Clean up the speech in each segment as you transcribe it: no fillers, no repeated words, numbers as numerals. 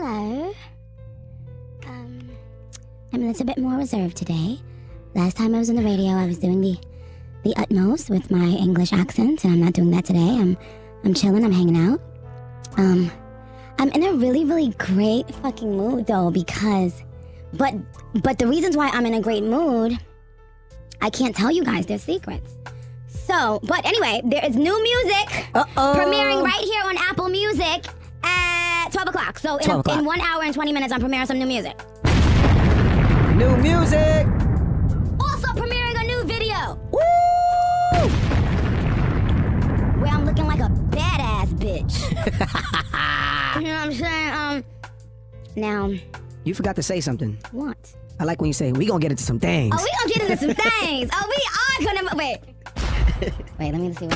hello. I'm a little bit more reserved today. Last time I was on the radio, I was doing the utmost with my English accent, and I'm not doing that today. I'm chilling, I'm hanging out. I'm in a really, really great fucking mood though, because, but the reasons why I'm in a great mood, I can't tell you guys, they're secrets. So, but anyway, there is new music premiering right here on Apple Music at 12 o'clock. So in 1 hour and 20 minutes, I'm premiering some new music. New music! Also premiering a new video. Woo! Where I'm looking like a badass bitch. You know what I'm saying? Now. You forgot to say something. What? I like when you say, we gonna get into some things. Oh, we gonna get into some things. Oh, we are gonna, wait. Wait, let me see what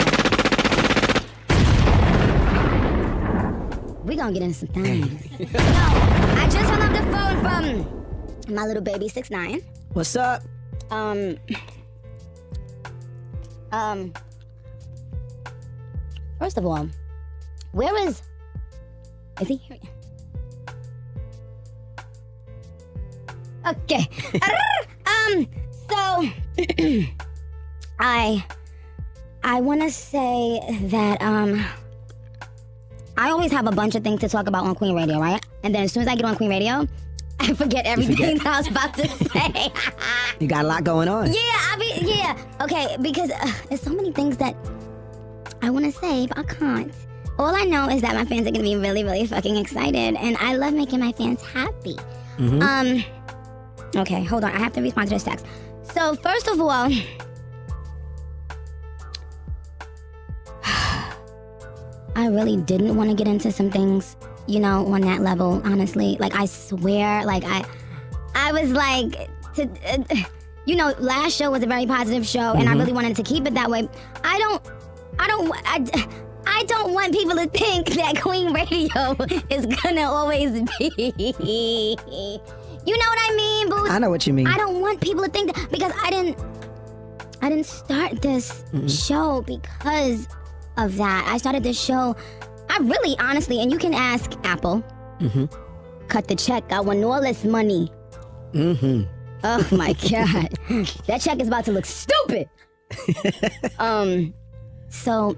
we gonna get into some things. No, I just hung up the phone from my little baby 6'9". What's up? First of all, where is he here? Okay. So I want to say that I always have a bunch of things to talk about on Queen Radio, right? And then as soon as I get on Queen Radio, I forget everything that I was about to say. You got a lot going on. Yeah, okay, because there's so many things that I want to say, but I can't. All I know is that my fans are going to be really, really fucking excited, and I love making my fans happy. Mm-hmm. Okay, hold on, I have to respond to this text. So, first of all, I really didn't want to get into some things, you know, on that level, honestly. Like, I swear, like, I was like, you know, last show was a very positive show, and I really wanted to keep it that way. I don't want people to think that Queen Radio is gonna always be. You know what I mean, boo? I know what you mean. I don't want people to think that, because I didn't start this show because of that. I started this show, I really, honestly, and you can ask Apple, cut the check, I want all this money. Oh my God. That check is about to look stupid. So,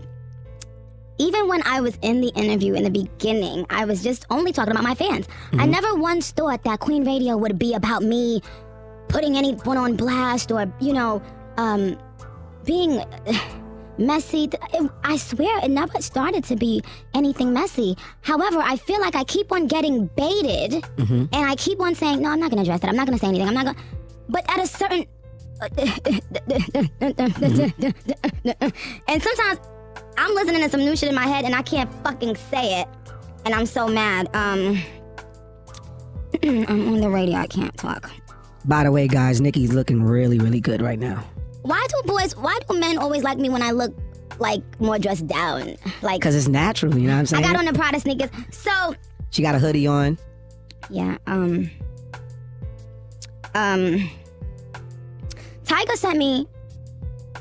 even when I was in the interview in the beginning, I was just only talking about my fans. I never once thought that Queen Radio would be about me putting anyone on blast or, you know, being messy. I swear it never started to be anything messy. However, I feel like I keep on getting baited and I keep on saying, no, I'm not going to address that. I'm not going to say anything. I'm not going to. But at a certain... and sometimes I'm listening to some new shit in my head and I can't fucking say it. And I'm so mad. I'm on the radio. I can't talk. By the way, guys, Nikki's looking really, really good right now. Why do men always like me when I look like more dressed down? Like, because it's natural, you know what I'm saying? I got on the Prada sneakers. So she got a hoodie on. Yeah, Tyga sent me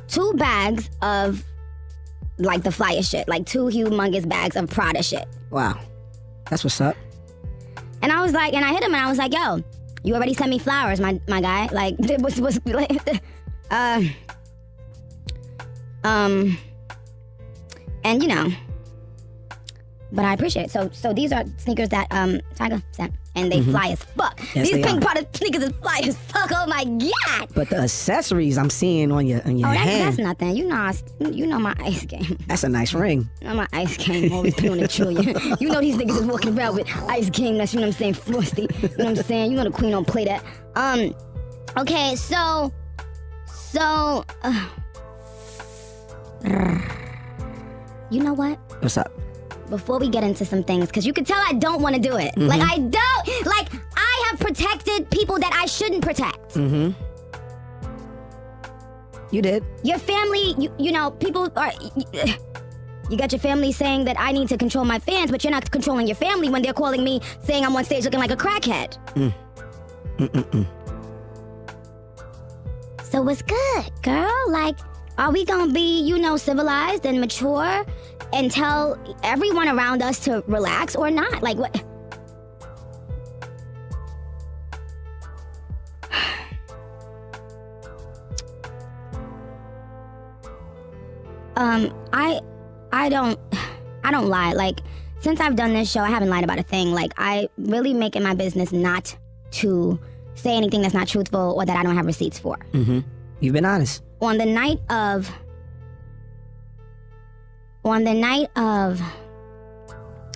2 bags of like the flyest shit, like 2 humongous bags of Prada shit. Wow, that's what's up. And I was like, and I hit him and I was like, yo, you already sent me flowers, my guy. Like, what's like, and you know, but I appreciate it. So these are sneakers that Tyga sent, and they fly as fuck. Yes, these pink Prada sneakers is fly as fuck. Oh my God! But the accessories I'm seeing on your hand. That's nothing. You know my ice game. That's a nice ring. You know my ice game always put on the trillion. You know these niggas is walking around with ice game. That's, you know what I'm saying, frosty. You know what I'm saying? You know the queen don't play that. Okay, so. You know what? What's up? Before we get into some things, because you can tell I don't want to do it. Like, I have protected people that I shouldn't protect. You did. Your family, you know, people are... You got your family saying that I need to control my fans, but you're not controlling your family when they're calling me saying I'm on stage looking like a crackhead. So what's good, girl? Like, are we gonna be, you know, civilized and mature and tell everyone around us to relax or not? Like, what? I don't lie. Like, since I've done this show, I haven't lied about a thing. Like, I really make it my business not to say anything that's not truthful or that I don't have receipts for. Mm-hmm. You've been honest. On the night of,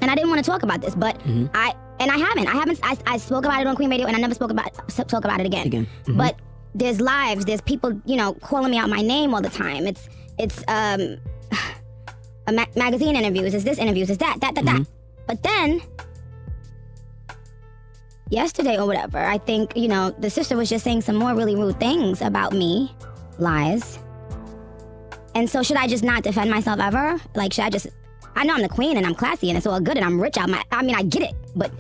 and I didn't want to talk about this, but I spoke about it on Queen Radio, and I never spoke about it again. Mm-hmm. But there's lives, there's people, calling me out my name all the time. It's magazine interviews, it's this interviews, it's that. But then, yesterday or whatever, I think, the sister was just saying some more really rude things about me, lies. And so should I just not defend myself ever? Like, should I just, I know I'm the queen and I'm classy and it's all good and I'm rich. I get it, but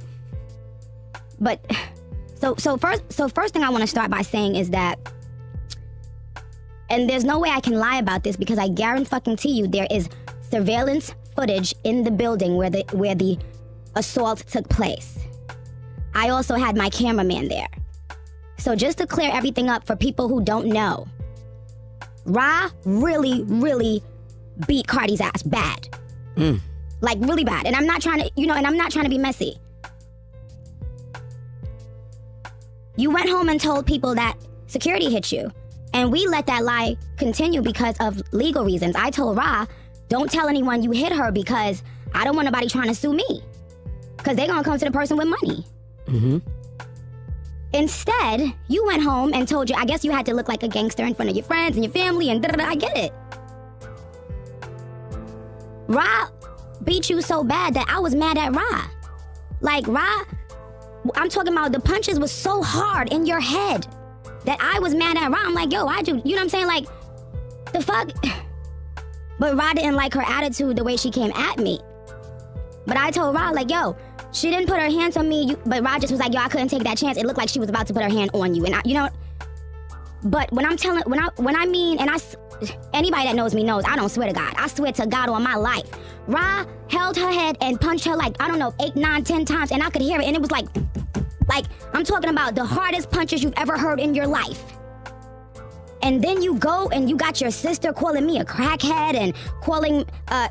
so first thing I want to start by saying is that, and there's no way I can lie about this because I guarantee you there is surveillance footage in the building where the assault took place. I also had my cameraman there. So just to clear everything up for people who don't know, Ra really, really beat Cardi's ass bad. Like, really bad. And I'm not trying to, be messy. You went home and told people that security hit you. And we let that lie continue because of legal reasons. I told Ra, don't tell anyone you hit her because I don't want nobody trying to sue me. Because they're going to come to the person with money. Mm-hmm. Instead, you went home and told I guess you had to look like a gangster in front of your friends and your family and da-da-da. I get it. Ra beat you so bad that I was mad at Ra. Like, Ra, I'm talking about the punches was so hard in your head that I was mad at Ra. I'm like, yo, you know what I'm saying? Like, the fuck? But Ra didn't like her attitude the way she came at me. But I told Ra, like, yo, she didn't put her hands on me, but Ra just was like, yo, I couldn't take that chance. It looked like she was about to put her hand on you. And but when I mean, anybody that knows me knows, I don't swear to God. I swear to God on my life. Ra held her head and punched her like, I don't know, 8, 9, 10 times, and I could hear it, and it was like, I'm talking about the hardest punches you've ever heard in your life. And then you go and you got your sister calling me a crackhead and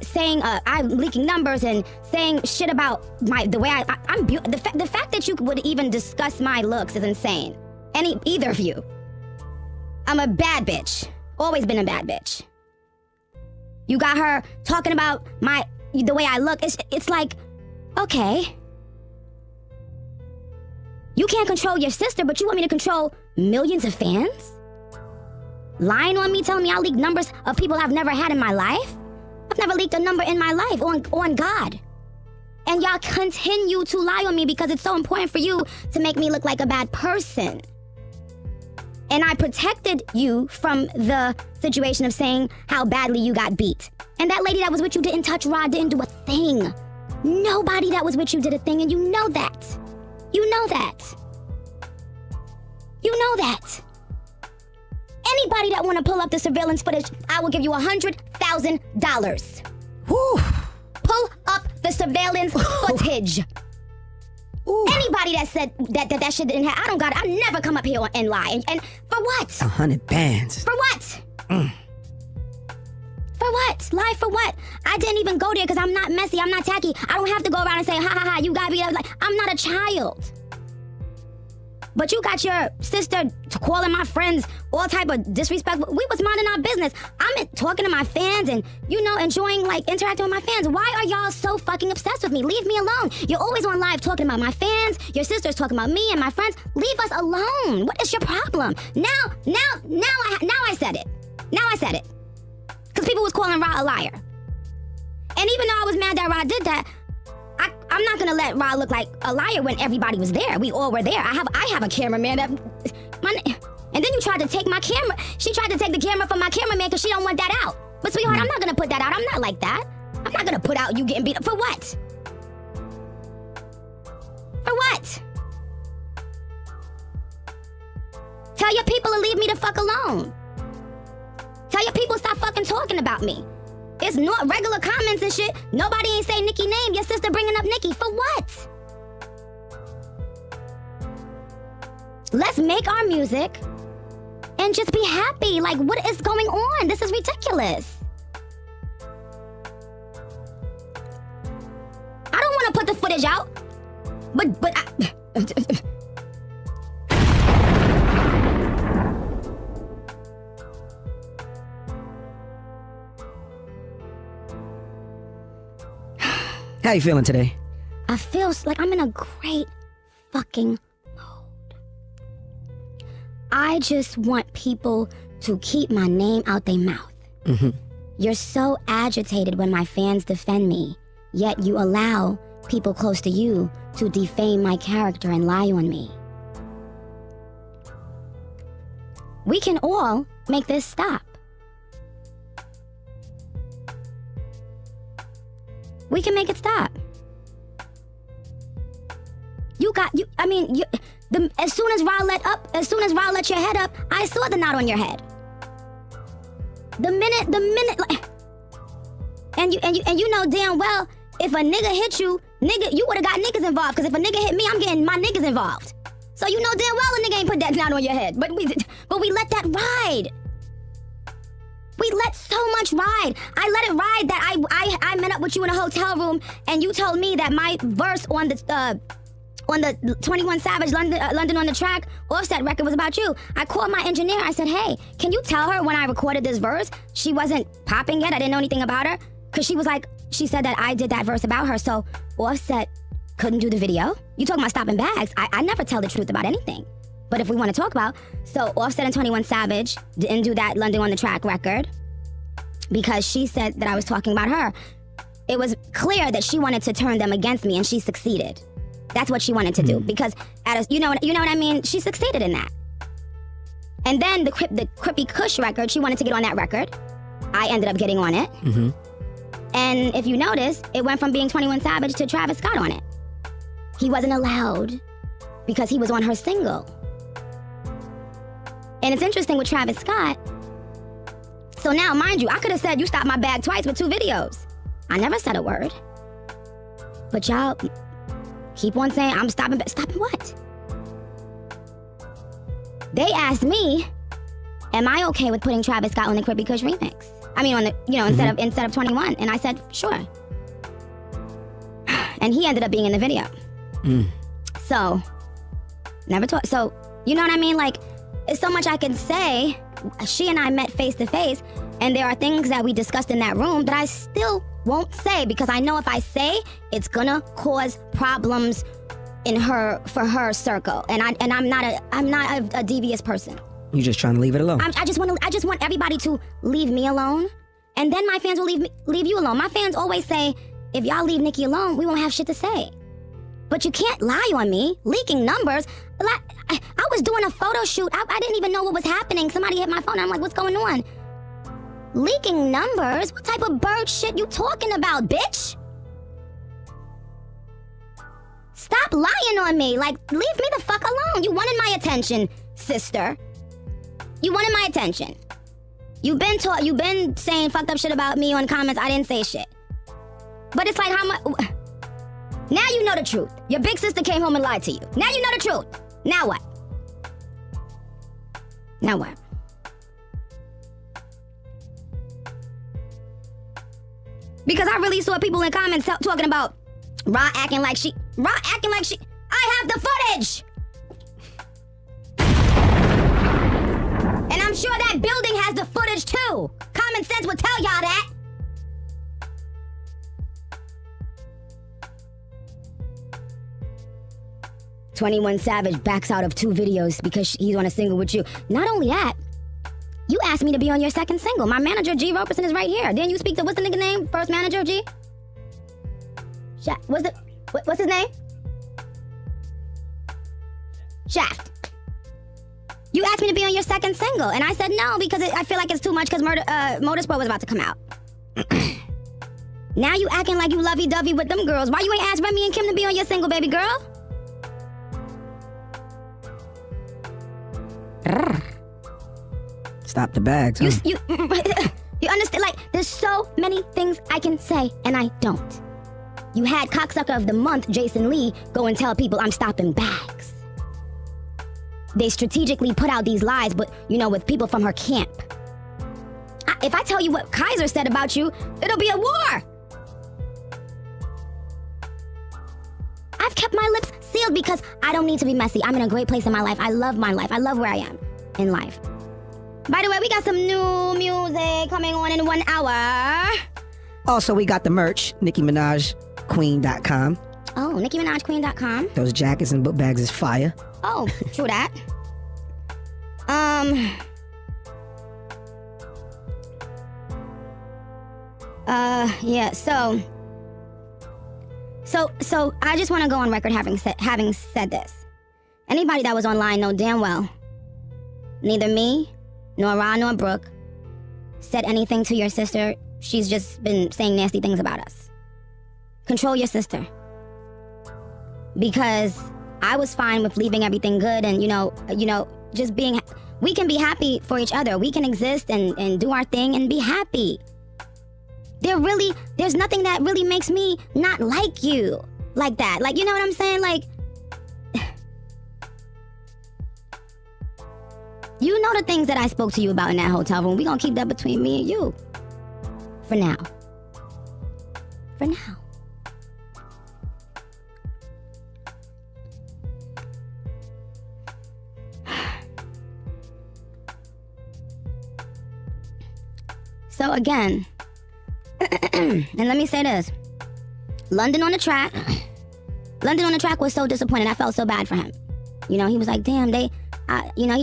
saying I'm leaking numbers and saying shit about the way I'm the fact that you would even discuss my looks is insane. Either of you. I'm a bad bitch. Always been a bad bitch. You got her talking about the way I look. It's like, okay. You can't control your sister, but you want me to control millions of fans? Lying on me, telling me I leaked numbers of people I've never had in my life? I've never leaked a number in my life on God. And y'all continue to lie on me because it's so important for you to make me look like a bad person. And I protected you from the situation of saying how badly you got beat. And that lady that was with you didn't touch Rod, didn't do a thing. Nobody that was with you did a thing, and you know that. You know that. You know that. Anybody that want to pull up the surveillance footage, I will give you $100,000. Whew. Pull up the surveillance footage. Ooh. Anybody that said that shit didn't happen, I don't got it. I never come up here and lie. And for what? 100 bands. For what? For what? Lie for what? I didn't even go there because I'm not messy. I'm not tacky. I don't have to go around and say, ha ha ha, you gotta be like, I'm not a child. But you got your sister calling my friends all type of disrespectful. We was minding our business. I'm talking to my fans and, enjoying, interacting with my fans. Why are y'all so fucking obsessed with me? Leave me alone. You're always on live talking about my fans. Your sister's talking about me and my friends. Leave us alone. What is your problem? Now I said it. Now I said it. Because people was calling Ra a liar. And even though I was mad that Ra did that, I'm not gonna let Ra look like a liar when everybody was there. We all were there. I have a cameraman and then you tried to take my camera. She tried to take the camera from my cameraman because she don't want that out. But sweetheart, I'm not gonna put that out. I'm not like that. I'm not gonna put out you getting beat up. For what? For what? Tell your people to leave me the fuck alone. Tell your people stop fucking talking about me. It's not regular comments and shit. Nobody ain't say Nikki name. Your sister bringing up Nikki. For what? Let's make our music and just be happy. Like, what is going on? This is ridiculous. cleavage out. But How you feeling today? I feel like I'm in a great fucking mood. I just want people to keep my name out their mouth. Mm-hmm. You're so agitated when my fans defend me, yet you allow people close to you to defame my character and lie on me. We can all make this stop. We can make it stop. As soon as Ra let your head up, I saw the knot on your head. The minute, and you know damn well, if a nigga hit you, you would've got niggas involved. Cause if a nigga hit me, I'm getting my niggas involved. So you know damn well a nigga ain't put that knot on your head. But we let that ride. We let so much ride. I let it ride that I met up with you in a hotel room and you told me that my verse on the 21 Savage London on the Track Offset record was about you. I called my engineer. I said, hey, can you tell her when I recorded this verse, she wasn't popping yet? I didn't know anything about her. Because she said that I did that verse about her. So Offset couldn't do the video. You talking about stopping bags. I never tell the truth about anything. But if we want to talk about, so Offset and 21 Savage didn't do that London on the Track record because she said that I was talking about her. It was clear that she wanted to turn them against me and she succeeded. That's what she wanted to do because you know what I mean? She succeeded in that. And then the Crippy Kush record, she wanted to get on that record. I ended up getting on it. Mm-hmm. And if you notice, it went from being 21 Savage to Travis Scott on it. He wasn't allowed because he was on her single. And it's interesting with Travis Scott. So now, mind you, I could have said you stopped my bag twice with 2 videos. I never said a word. But y'all keep on saying I'm stopping what? They asked me, am I okay with putting Travis Scott on the Crippy Kush remix? I mean, on the, instead of 21. And I said, sure. And he ended up being in the video. So, never talk. So, you know what I mean? Like, it's so much I can say. She and I met face to face, and there are things that we discussed in that room that I still won't say because I know if I say, it's gonna cause problems for her circle. And I'm not a devious person. You just trying to leave it alone. I just want everybody to leave me alone, and then my fans will leave you alone. My fans always say, if y'all leave Nikki alone, we won't have shit to say. But you can't lie on me, leaking numbers. I was doing a photo shoot. I didn't even know what was happening. Somebody hit my phone. I'm like, what's going on? Leaking numbers? What type of bird shit you talking about, bitch? Stop lying on me. Like, leave me the fuck alone. You wanted my attention, sister. You wanted my attention. You've been saying fucked up shit about me on comments. I didn't say shit. But it's like how much... Now you know the truth. Your big sister came home and lied to you. Now you know the truth. Now what? Now what? Because I really saw people in comments talking about Ra acting like she... I have the footage! And I'm sure that building has the footage too. Common sense would tell y'all that. "21 Savage backs out of 2 videos because he's on a single with you." Not only that, you asked me to be on your second single. My manager, G. Roberson, is right here. Didn't you speak to, what's the nigga name? First manager, G? What's his name? Shaft. You asked me to be on your second single, and I said no because I feel like it's too much because Motorsport was about to come out. Now you acting like you lovey-dovey with them girls. Why you ain't asked Remy and Kim to be on your single, baby girl? Stop the bags, huh? You understand? Like, there's so many things I can say, and I don't. You had Cocksucker of the Month, Jason Lee, go and tell people I'm stopping bags. They strategically put out these lies, but, with people from her camp. If I tell you what Kaiser said about you, it'll be a war. I've kept my lips sealed because I don't need to be messy. I'm in a great place in my life. I love my life. I love where I am in life. By the way, we got some new music coming on in 1 hour. Also, we got the merch, NickiManajQueen.com. Oh, NickiManajQueen.com. Those jackets and book bags is fire. Oh, true that. Yeah, so I just want to go on record having said this. Anybody that was online know damn well neither me, nor Ra, nor Brooke said anything to your sister. She's just been saying nasty things about us. Control your sister. Because I was fine with leaving everything good and, just being, we can be happy for each other. We can exist and do our thing and be happy. There's nothing that really makes me not like you like that. Like, you know what I'm saying? Like, you know the things that I spoke to you about in that hotel room. We're going to keep that between me and you. For now. For now. So again, and let me say this. London on the track was so disappointed. I felt so bad for him. He was like, damn, he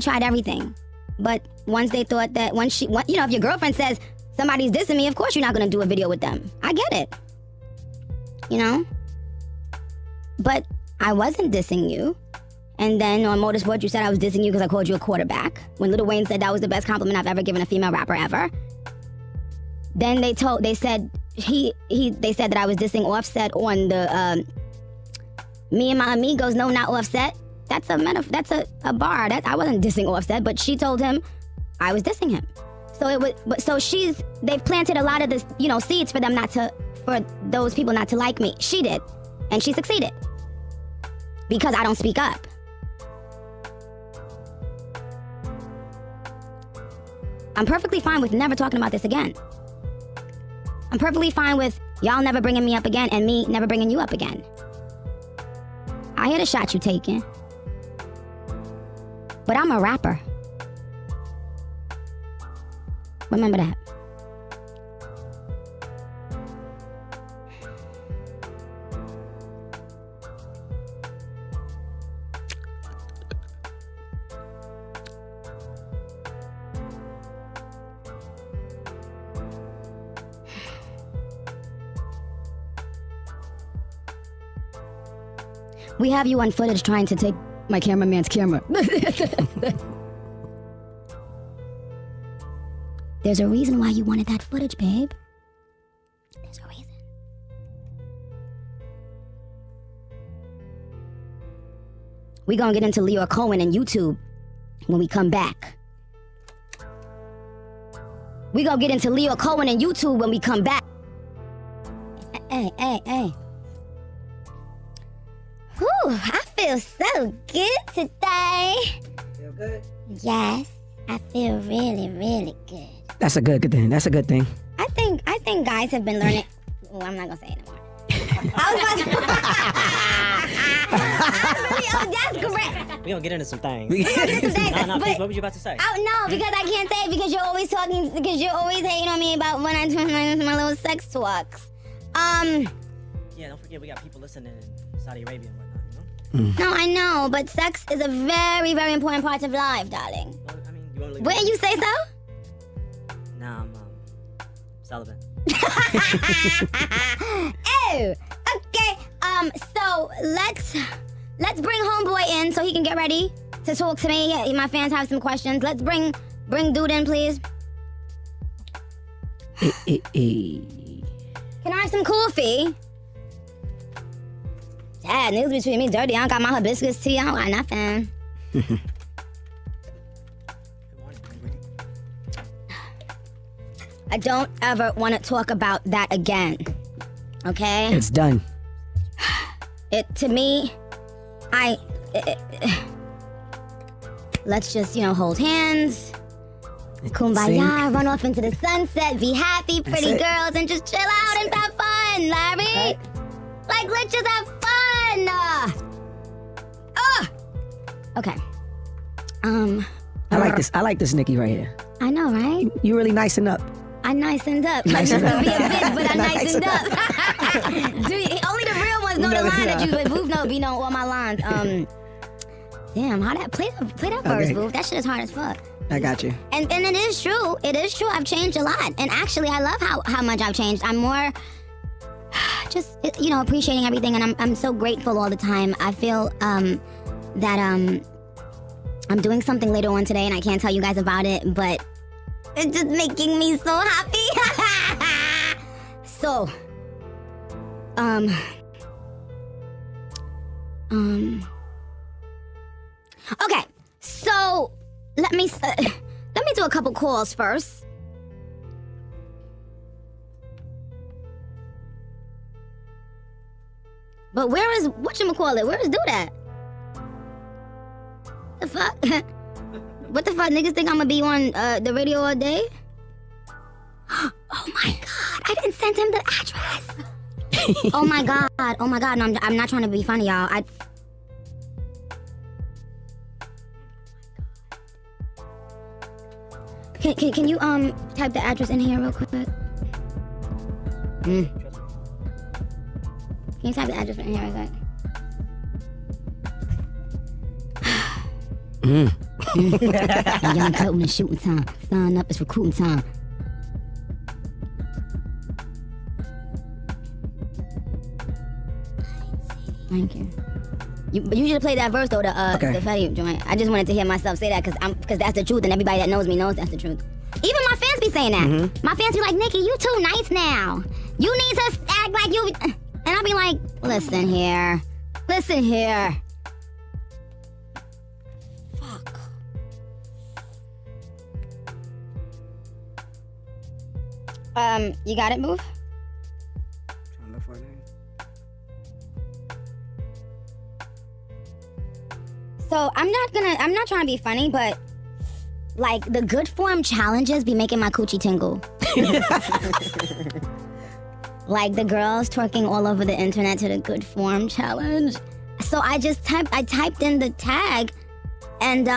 tried everything. But once they thought that, if your girlfriend says somebody's dissing me, of course you're not going to do a video with them. I get it. But I wasn't dissing you. And then on Motorsport, you said I was dissing you because I called you a quarterback. When Lil Wayne said that was the best compliment I've ever given a female rapper ever. Then they said that I was dissing Offset on the Me and My Amigos, no, not Offset. That's a bar. I wasn't dissing Offset, but she told him I was dissing him. So they've planted a lot of this, seeds for them for those people not to like me. She did, and she succeeded because I don't speak up. I'm perfectly fine with never talking about this again. I'm perfectly fine with y'all never bringing me up again and me never bringing you up again. I hear the shot you taking. But I'm a rapper. Remember that. We have you on footage trying to take my cameraman's camera. There's a reason why you wanted that footage, babe. There's a reason. We're gonna get into Leo Cohen and YouTube when we come back. We're gonna get into Leo Cohen and YouTube when we come back. Hey. Whew, I feel so good today. Feel good? Yes, I feel really, really good. That's a good thing. That's a good thing. I think guys have been learning. Oh, I'm not gonna say it anymore. I was about to. That's correct. We gonna get into some things. No, please, what were you about to say? Oh no, because I can't say it because you're always talking. Because you're always hating on me about when I do my little sex talks. Yeah, don't forget we got people listening in Saudi Arabia and whatnot. No, I know, but sex is a very, very important part of life, darling. Well, I mean, you want to leave? Wouldn't you say so? Nah, I'm celibate. Oh, okay. So let's bring homeboy in so he can get ready to talk to me. Yeah, my fans have some questions. Let's bring dude in, please. Hey. Can I have some coffee? Yeah, niggas be treating me dirty. I don't got my hibiscus tea. I don't got nothing. Good morning. I don't ever want to talk about that again. Okay? It's done. To me, let's just, hold hands. Kumbaya, run off into the sunset, be happy, pretty girls, and just chill out and have fun, Larry. Right. Like, let's just have fun. on. Okay. I like this Nikki right here. I know, right? You really nicing up. I nicened up. I used to be a bitch, but I nicened up. Dude, only the real ones know the line that you, but Booth be know all my lines. Damn, how that play that verse, Booth. That shit is hard as fuck. I got you. And it is true. It is true. I've changed a lot, and actually, I love how much I've changed. I'm more just appreciating everything, and I'm so grateful all the time. I feel that I'm doing something later on today, and I can't tell you guys about it, but it's just making me so happy. So, okay. So let me do a couple calls first. But where is whatchamacallit? Where is Dude at? The fuck? What the fuck? Niggas think I'm gonna be on the radio all day? Oh my god! I didn't send him the address. Oh my god! Oh my god! No, I'm not trying to be funny, y'all. Can you type the address in here real quick? Can you type the address in here real quick? Young cut when it's shooting time. Sign up, it's recruiting time. Thank you. You should play that verse though, the Fetty joint. I just wanted to hear myself say that because that's the truth, and everybody that knows me knows that's the truth. Even my fans be saying that. Mm-hmm. My fans be like, Nikki, you too nice now. You need to act like you. And I be like, listen here. Fuck. You got it, Move? So I'm not trying to be funny, but like the good form challenges be making my coochie tingle. Like the girls twerking all over the internet to the good form challenge. So I typed in the tag and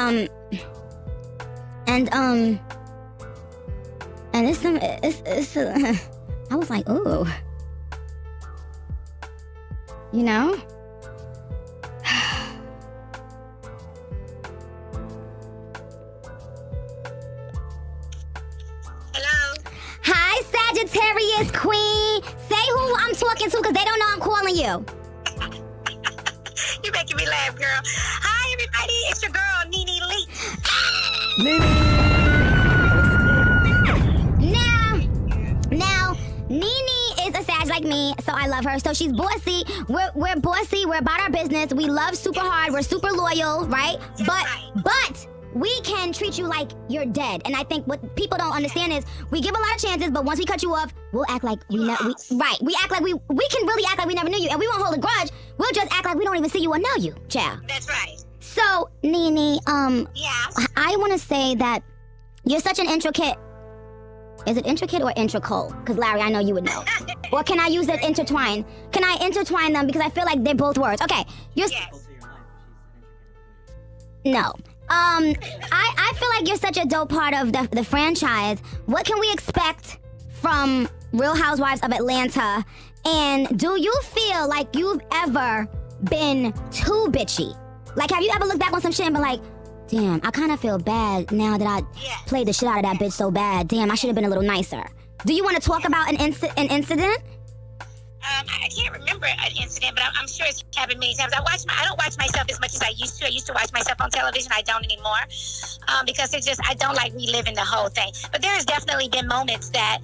it's I was like, ooh. You know? Sagittarius Queen. Say who I'm talking to because they don't know I'm calling you. You're making me laugh, girl. Hi, everybody. It's your girl, NeNe Lee. Now, NeNe is a Sag like me, so I love her. So she's bossy. We're bossy. We're about our business. We love super hard. We're super loyal, right? But we can treat you like you're dead. And I think what people don't understand is we give a lot of chances, but once we cut you off, we'll act like we act like we can really act like we never knew you, and we won't hold a grudge. We'll just act like we don't even see you or know you, child. That's right. So, NeNe, yeah. I want to say that you're such an intricate. Is it intricate or intricate? Because Larry, I know you would know. Or can I use that intertwine? Can I intertwine them because I feel like they're both words? Okay, you're. Yes. No. I feel like you're such a dope part of the franchise. What can we expect from Real Housewives of Atlanta? And do you feel like you've ever been too bitchy? Like, have you ever looked back on some shit and been like, damn, I kind of feel bad now that I played the shit out of that bitch so bad. Damn, I should have been a little nicer. Do you want to talk about an incident? I can't remember an incident, but I'm sure it's happened many times. I don't watch myself as much as I used to. I used to watch myself on television. I don't anymore because I don't like reliving the whole thing. But there has definitely been moments that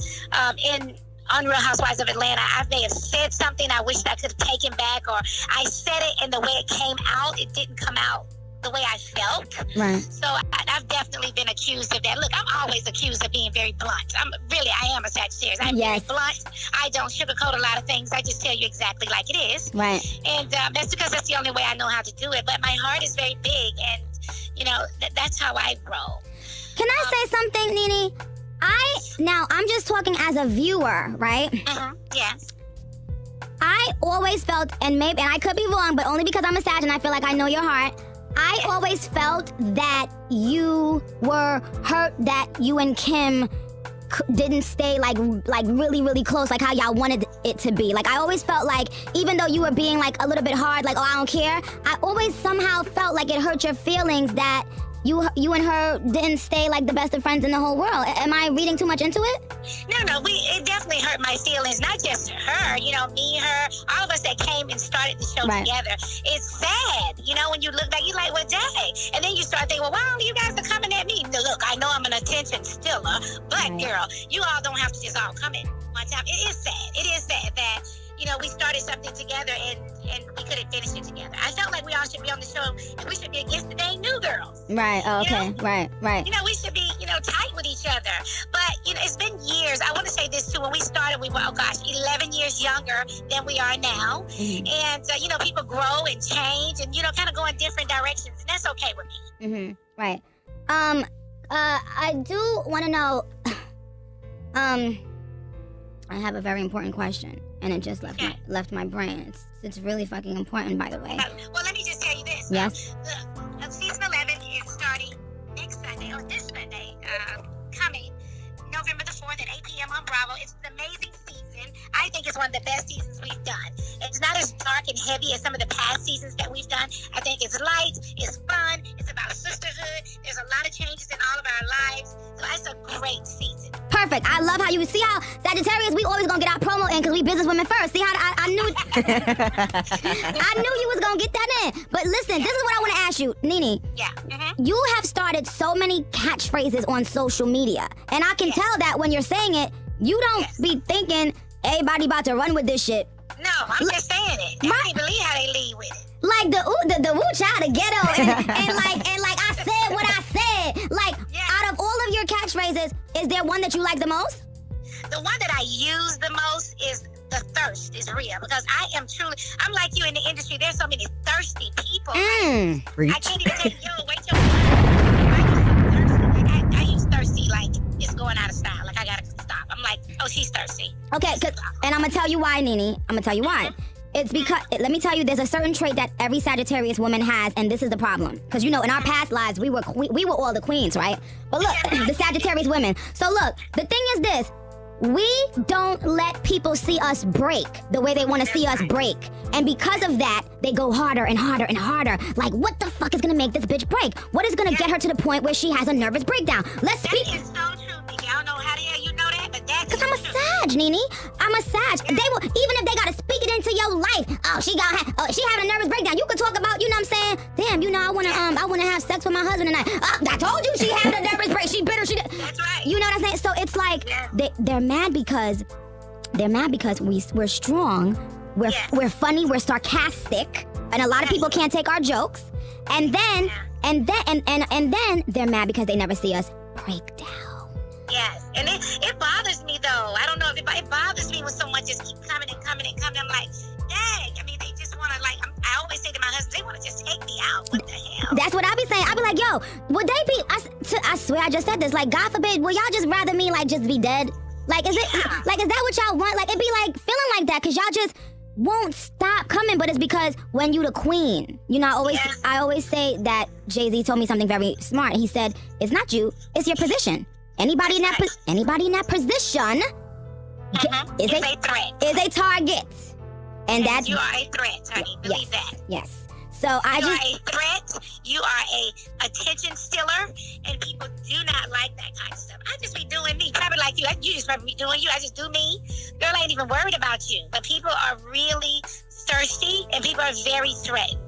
on Real Housewives of Atlanta, I may have said something I wished I could have taken back, or I said it and the way it came out, it didn't come out the way I felt. Right. So I've definitely been accused of that. Look, I'm always accused of being very blunt. I am a Sagittarius. I'm very blunt. I don't sugarcoat a lot of things. I just tell you exactly like it is. Right. And that's because that's the only way I know how to do it. But my heart is very big, and that's how I roll. Can I say something, NeNe? I'm just talking as a viewer, right? Yes. I I always felt, and I could be wrong, but only because I'm a Sag and I feel like I know your heart. I always felt that you were hurt that you and Kim didn't stay like really, really close, like how y'all wanted it to be. Like I always felt like, even though you were being like a little bit hard, like, oh, I don't care, I always somehow felt like it hurt your feelings that you and her didn't stay like the best of friends in the whole world. Am I reading too much into it? No, it definitely hurt my feelings. Not just her, me, her, all of us that came and started the show together. It's sad, when you look back, you're like, well, dang. And then you start thinking, well, wow, you guys are coming at me. Now, look, I know I'm an attention stiller, but girl, you all don't have to just all come at one time. It is sad. It is sad that, we started something together and we couldn't finish it together. I felt like we all should be on the show and we should be against the dang new girls. Right, okay, right. We should be, tight with each other. But, it's been years. I want to say this too. When we started, we were, 11 years younger than we are now. Mm-hmm. And, people grow and change and, kind of go in different directions. And that's okay with me. Mm-hmm, right. I do want to know, I have a very important question, and it just left my brain. It's really fucking important, by the way. Well, let me just tell you this. Yes. Season 11 is starting next Sunday, or this Sunday, coming November the 4th at 8 p.m. on Bravo. It's an amazing season. I think it's one of the best seasons we've done. It's not as dark and heavy as some of the past seasons that we've done. I think it's light, it's fun, it's about sisterhood. There's a lot of changes in all of our lives. So it's a great season. Perfect. I love how you see how Sagittarius, we always gonna get our promo in because we businesswomen first. See how I knew I knew you was gonna get that in. But listen, this is what I want to ask you, NeNe. Yeah. Mm-hmm. You have started so many catchphrases on social media, and I can tell that when you're saying it, you don't be thinking everybody about to run with this shit. No, I'm just saying it. I can't believe how they lead with it. Like the woo child, the ghetto, and like I said what I said. Like out of all of your catchphrases, is there one that you like the most? The one that I use the most is the thirst is real, because I'm like you in the industry. There's so many thirsty people. I can't even tell you, wait till I use thirsty like it's going out of style. Like I gotta stop. I'm like, oh, she's thirsty. Okay, and I'm gonna tell you why, NeNe. I'm gonna tell you why. It's because, let me tell you, there's a certain trait that every Sagittarius woman has, and this is the problem. Because, in our past lives, we were all the queens, right? But look, the Sagittarius women. So look, the thing is this. We don't let people see us break the way they want to see us break. And because of that, they go harder and harder and harder. Like, what the fuck is going to make this bitch break? What is going to get her to the point where she has a nervous breakdown? Let's speak. That is so true, Nikki. I don't know how the hell you know that, but that's because I'm a Sag, NeNe. I'm a Sag. They will, even if they got to speak it into your life. Oh, she having a nervous breakdown. You could talk about, you know what I'm saying? Damn, I want to have sex with my husband tonight. I told you she had a nervous break. She bitter. That's right. You know what I'm saying? So it's like they're mad because we're strong. We're funny. We're sarcastic, and a lot of people can't take our jokes. And then they're mad because they never see us break down. Yes, and it bothers me though. I don't know if it bothers me when someone just keep coming and coming and coming. I'm like, dang. I mean, they just want to I always say to my husband, they want to just take me out. What the hell? That's what I be saying. I be like, yo, would they be? I swear, I just said this. Like, God forbid, will y'all just rather me just be dead? Like, is that what y'all want? Like, it be like feeling like that because y'all just won't stop coming. But it's because when you the queen, I always say that Jay-Z told me something very smart. He said, it's not you, it's your position. Anybody in that position is a threat. Is a target. And that's you are a threat, honey. Believe that. Yes. So you are a threat. You are a attention stiller, and people do not like that kind of stuff. I just be doing me, probably like you. You just probably be doing you. I just do me. Girl, I ain't even worried about you. But people are really thirsty, and people are very threatened.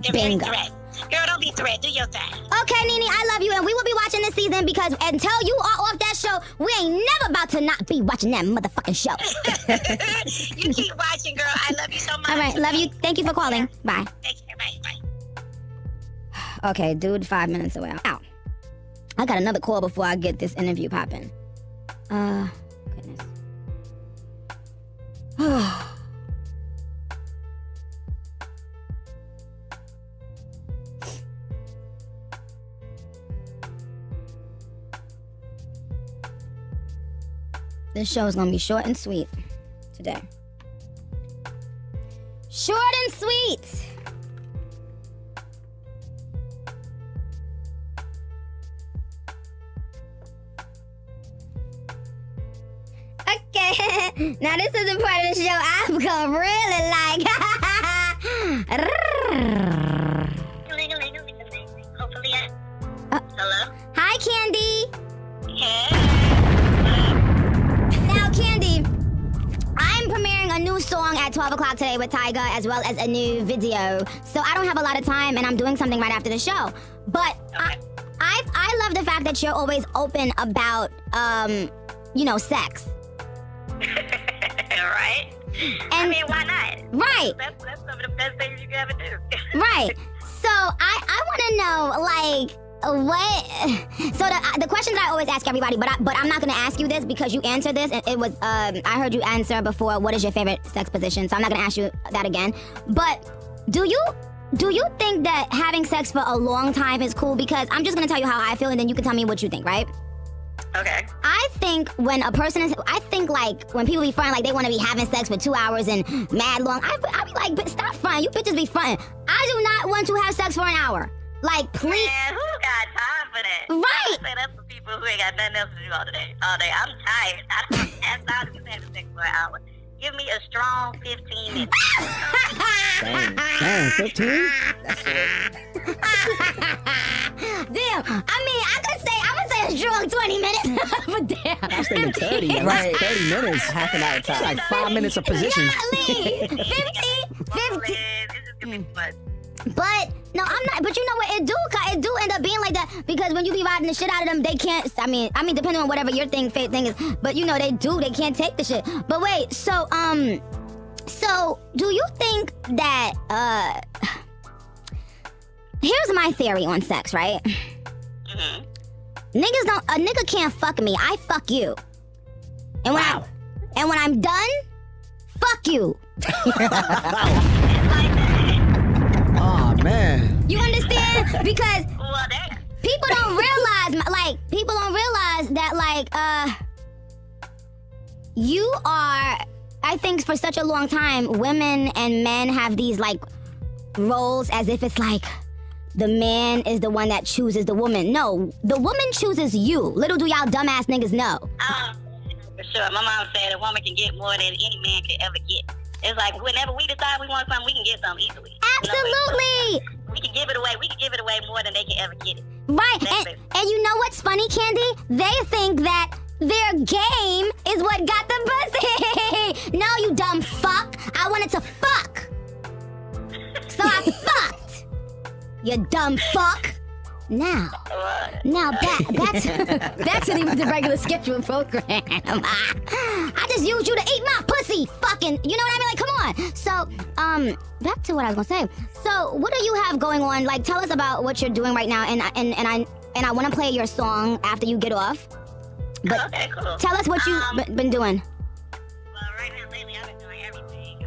They're very threatened. Girl, don't be threatened. Do your thing. Okay, NeNe, I love you, and we will be watching this season because until you are off that show, we ain't never about to not be watching that motherfucking show. You keep watching, girl. I love you so much. All right, love you. Thank you for calling. Bye. Take care. Bye. Okay, dude, 5 minutes away. Ow. I got another call before I get this interview popping. Goodness. This show is gonna be short and sweet today. Short and sweet. Okay, now this is the part of the show I'm gonna really like. Hopefully, hello? Hi, Candy. Hey. Now, Candy, I'm premiering a new song at 12 o'clock today with Tyga, as well as a new video. So I don't have a lot of time, and I'm doing something right after the show. But Okay. I love the fact that you're always open about, sex. Right? I And mean, why not? right, That's some of the best things you can ever do. right. So I want to know, like, what? So the question that I always ask everybody, but I'm not gonna ask you this because you answered this. And it was I heard you answer before. What is your favorite sex position? So I'm not gonna ask you that again. But do you think that having sex for a long time is cool? Because I'm just gonna tell you how I feel, and then you can tell me what you think, right? Okay. I think when a person is, I think like when people be fronting like they want to be having sex for 2 hours and mad long, I be like, "Bitch, stop fronting. You bitches be fronting. I do not want to have sex for an hour. Like, please. Man, who got time for that? Right. I say that's for people who ain't got nothing else to do all day. I'm tired. I don't have time to be having sex for an hour. Give me a strong 15 minutes. Damn, 15? That's it. Damn. I mean, I would say a strong 20 minutes. But damn. I was thinking 30. Right. 30 minutes. Half an hour time. Like 5 minutes of position. Golly. 50. It's just gonna be fun. But no, I'm not. But you know what? It do end up being like that because when you be riding the shit out of them, they can't. I mean, depending on whatever your thing is. But you know, they can't take the shit. But wait, so do you think that here's my theory on sex, right? Mm-hmm. A nigga can't fuck me. I fuck you. And when I'm done, fuck you. Oh, man. You understand? Because Well, that. people don't realize that you are, I think for such a long time, women and men have these like roles as if it's like the man is the one that chooses the woman. No, the woman chooses you. Little do y'all dumbass niggas know. For sure. My mom said a woman can get more than any man could ever get. It's like whenever we decide we want something, we can get something easily. Absolutely. We can give it away. We can give it away more than they can ever get it. Right. And you know what's funny, Candy? They think that their game is what got the pussy. No, you dumb fuck. I wanted to fuck. So I fucked. You dumb fuck. Now back to the regular scheduled program. I just used you to eat my pussy, fucking. You know what I mean? Like, come on. So, back to what I was gonna say. So, what do you have going on? Like, tell us about what you're doing right now. And I want to play your song after you get off. But Okay, cool. tell us what you've been doing. Well, right now, lately, I've been doing everything.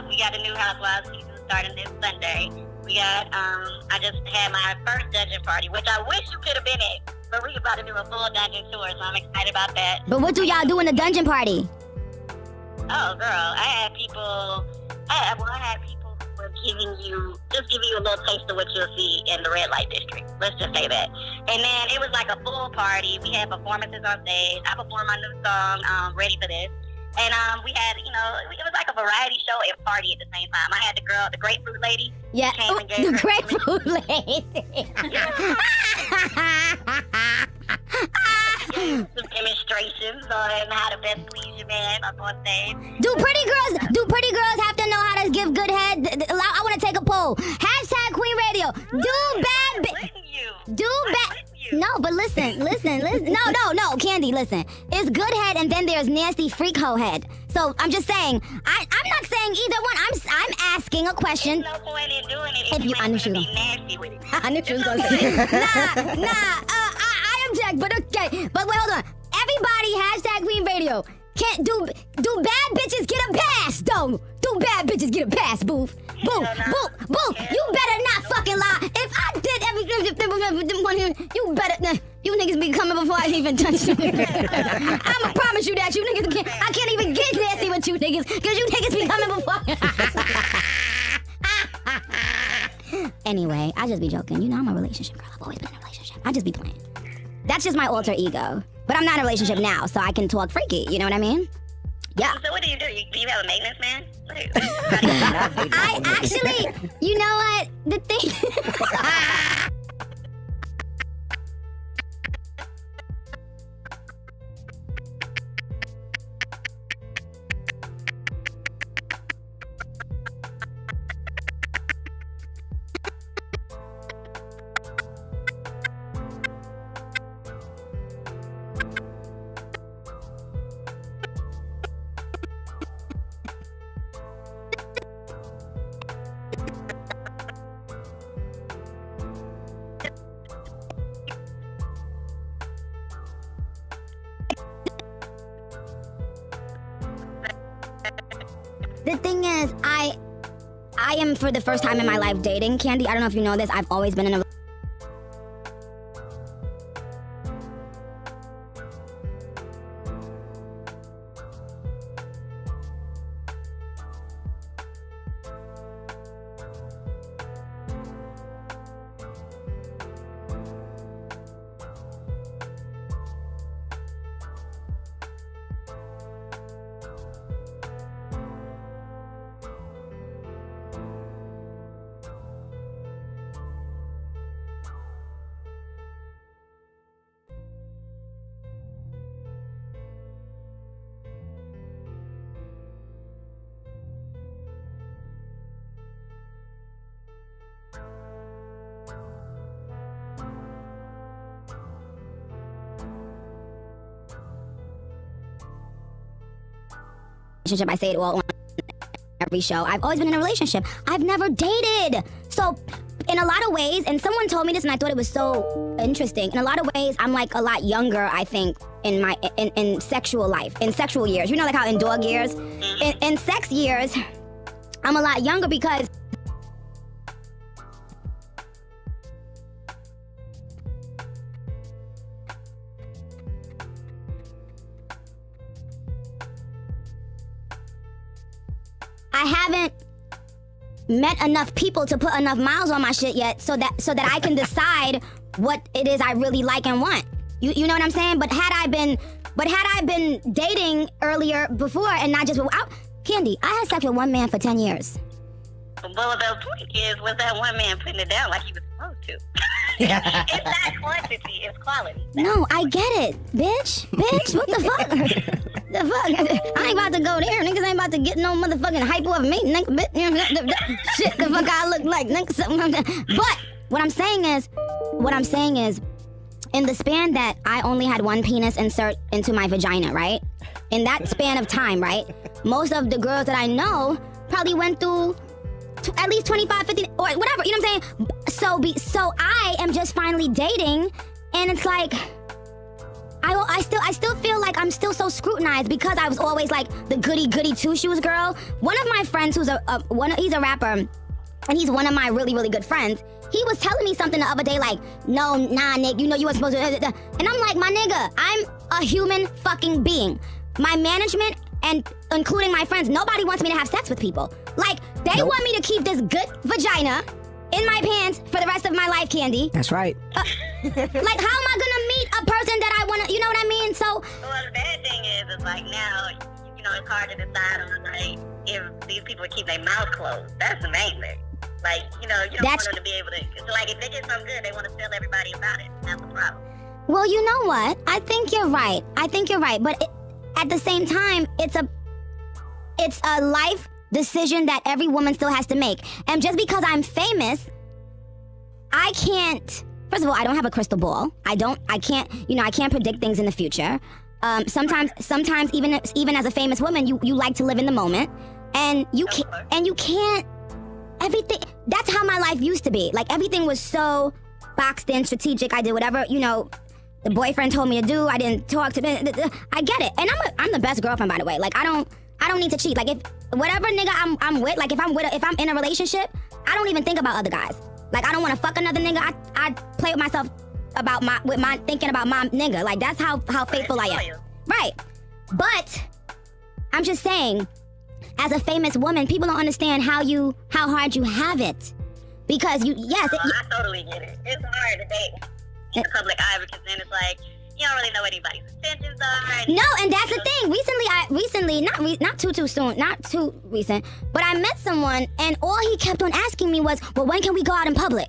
We got a new Housewives season starting this Sunday. We got, I just had my first dungeon party, which I wish you could have been at. But we about to do a full dungeon tour, so I'm excited about that. But what do y'all do in the dungeon party? Oh, girl, I had people who were giving you a little taste of what you'll see in the red light district. Let's just say that. And then it was like a full party. We had performances on stage. I performed my new song, Ready for This. And we had, it was like a variety show and party at the same time. I had the grapefruit lady. Yeah, Came and gave the her- grapefruit lady. Some demonstrations on how to best please your man up on stage. Do pretty girls have to know how to give good head? I want to take a poll. Hashtag Queen Radio. No, but listen. No, Candy, listen. It's good head and then there's nasty freak hoe head. So I'm just saying, I'm not saying either one. I'm asking a question. There's no point in doing it if I knew you she ain't was gonna be nasty with it. I knew she was gonna say I object, but okay. But wait, hold on. Everybody, hashtag Queen Radio. Can't do bad bitches get a pass, though? Do bad bitches get a pass, boof? Boo, you better not fucking lie. If I did everything, you better. You niggas be coming before I even touch you. I'ma promise you that you niggas can't. I can't even get nasty with you niggas because you niggas be coming before. Anyway, I just be joking. You know I'm a relationship girl. I've always been in a relationship. I just be playing. That's just my alter ego. But I'm not in a relationship now, so I can talk freaky. You know what I mean? Yeah. So what do? Do you have a maintenance man? I actually, you know what? The thing. The thing is, I am for the first time in my life dating, Candy. I don't know if you know this. I've always been in a relationship. I say it all on every show. I've always been in a relationship. I've never dated. So in a lot of ways, and someone told me this and I thought it was so interesting. In a lot of ways, I'm like a lot younger, I think, in my in sexual life, in sexual years. You know, like how in dog years, in sex years, I'm a lot younger because I haven't met enough people to put enough miles on my shit yet so that I can decide what it is I really like and want. You know what I'm saying? But had I been dating earlier before and not just without Candy, I had sex with one man for 10 years. Well, the point is, was that one man putting it down like he was supposed to? It's not quantity, it's quality. No, I get it, bitch. Bitch, what the fuck? The fuck? I ain't about to go there. Niggas ain't about to get no motherfucking hype off me. Nigga, shit, the fuck I look like. Nigga, something like that. But what I'm saying is, in the span that I only had one penis insert into my vagina, right? In that span of time, right? Most of the girls that I know probably went through at least 25, 50, or whatever, you know what I'm saying? So I am just finally dating, and it's like, I still feel like I'm still so scrutinized because I was always like the goody two shoes girl. One of my friends who's he's a rapper, and he's one of my really, really good friends. He was telling me something the other day like, no, nah, Nick, you know you were supposed to, and I'm like, my nigga, I'm a human fucking being. My management, and including my friends, nobody wants me to have sex with people. Like, they want me to keep this good vagina in my pants for the rest of my life, Candy. That's right. Like, how am I gonna meet a person that I wanna, you know what I mean? So, well, the bad thing is like now, you know, it's hard to decide on like if these people keep their mouth closed. That's the main thing. Like, you know, you don't want them to be able to. So like, if they get something good, they want to tell everybody about it. That's the problem. Well, you know what? I think you're right. But at the same time, it's a life decision that every woman still has to make. And just because I'm famous, I can't. First of all, I don't have a crystal ball. I can't predict things in the future. Sometimes even as a famous woman, you like to live in the moment, and you can't. Everything. That's how my life used to be. Like, everything was so boxed in, strategic. I did whatever, you know, the boyfriend told me to do. I didn't talk to them. I get it, and I'm the best girlfriend, by the way. Like, I don't need to cheat. Like, if whatever nigga I'm with, like if I'm in a relationship, I don't even think about other guys. Like, I don't want to fuck another nigga. I play with myself thinking about my nigga. Like, that's how faithful I am. Right. But I'm just saying, as a famous woman, people don't understand how hard you have it. Because I totally get it. It's hard to date in the public eye because then it's like, you don't really know what anybody's intentions are. No, and that's the thing. Recently, not too soon, not too recent, but I met someone, and all he kept on asking me was, well, when can we go out in public?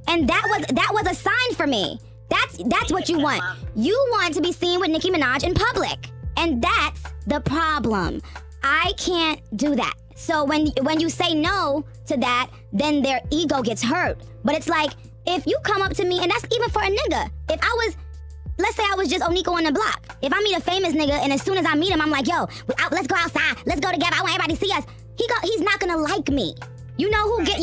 And that was a sign for me. That's what you want. You want to be seen with Nicki Minaj in public. And that's the problem. I can't do that. So when you say no to that, then their ego gets hurt. But it's like, if you come up to me, and that's even for a nigga. If I was, let's say I was just Oniko on the block. If I meet a famous nigga, and as soon as I meet him, I'm like, yo, let's go outside. Let's go together. I want everybody to see us. He's not gonna like me. You know who get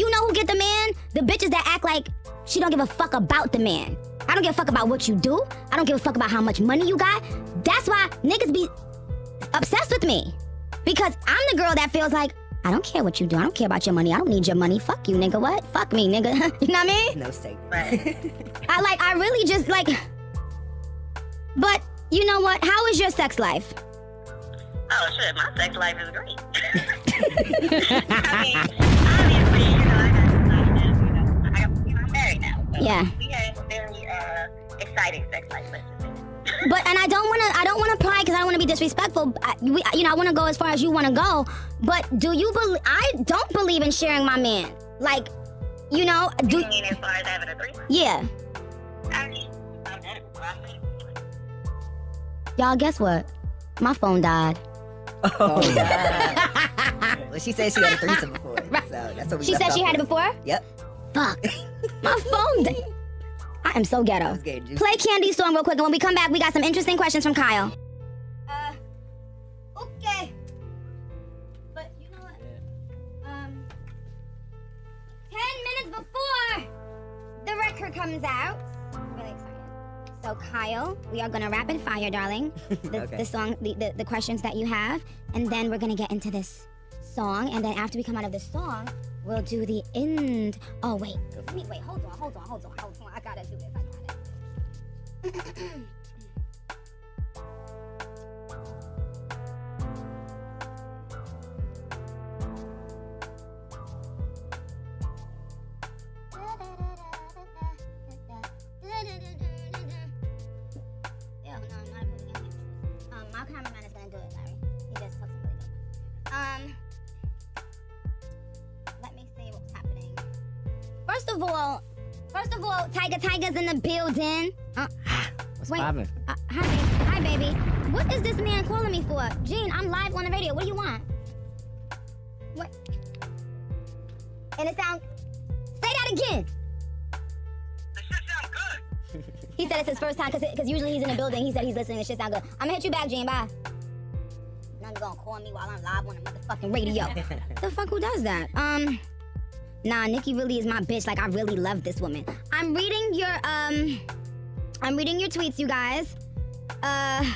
the man? The bitches that act like she don't give a fuck about the man. I don't give a fuck about what you do. I don't give a fuck about how much money you got. That's why niggas be obsessed with me. Because I'm the girl that feels like, I don't care what you do. I don't care about your money. I don't need your money. Fuck you, nigga. What? Fuck me, nigga. You know what I mean? No stake. Right. I really just like, but you know what? How is your sex life? Oh, shit. My sex life is great. I mean, obviously, I'm married now. So Yeah. We have a very exciting sex life. But and I don't want to pry because I don't want to be disrespectful. I want to go as far as you want to go. But do you believe? I don't believe in sharing my man. Like, you know, You mean as far as having a threesome? Yeah. I've done it before. I've done it before. Y'all, guess what? My phone died. Oh, God. Well, she said she had a threesome before. Right. So that's what we She said she had it before? Yep. Fuck. My phone died. I am so ghetto. was getting juicy. Play Candy's song real quick, and when we come back, we got some interesting questions from Kyle. Okay. But you know what? 10 minutes before the record comes out. Really excited. So Kyle, we are gonna rapid fire, darling. Okay. The song, the questions that you have, and then we're gonna get into this song, and then after we come out of this song, we'll do the end. Oh wait, hold on. I gotta do this. My cameraman is gonna do it, Larry. He just took some really good. Let me see what's happening. First of all, Tyga's in the building. What's wait. poppin'? Hi, baby. What is this man calling me for? Gene, I'm live on the radio. What do you want? What? And it sounds. Say that again. The shit sound good. He said it's his first time because usually he's in the building. He said he's listening. The shit sound good. I'm gonna hit you back, Gene. Bye. None's gonna call me while I'm live on the motherfucking radio. The fuck, who does that? Nah, Nikki really is my bitch. Like, I really love this woman. I'm reading your tweets, you guys. And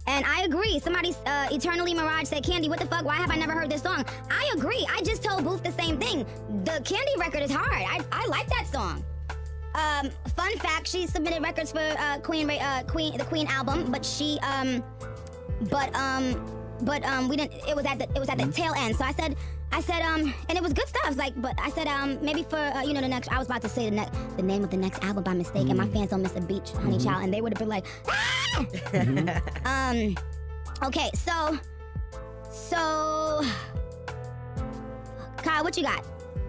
I agree. Somebody, Eternally Mirage said, Candy, what the fuck? Why have I never heard this song? I agree. I just told Booth the same thing. The Candy record is hard. I like that song. Fun fact, she submitted records for the Queen album, but we didn't. It was at the tail end. So I said, and it was good stuff. Like, but I said, maybe for the next. I was about to say the name of the next album by mistake, and my fans don't miss a beat, Honey Child, and they would have been like, ah! Okay, so, Kyle, what you got?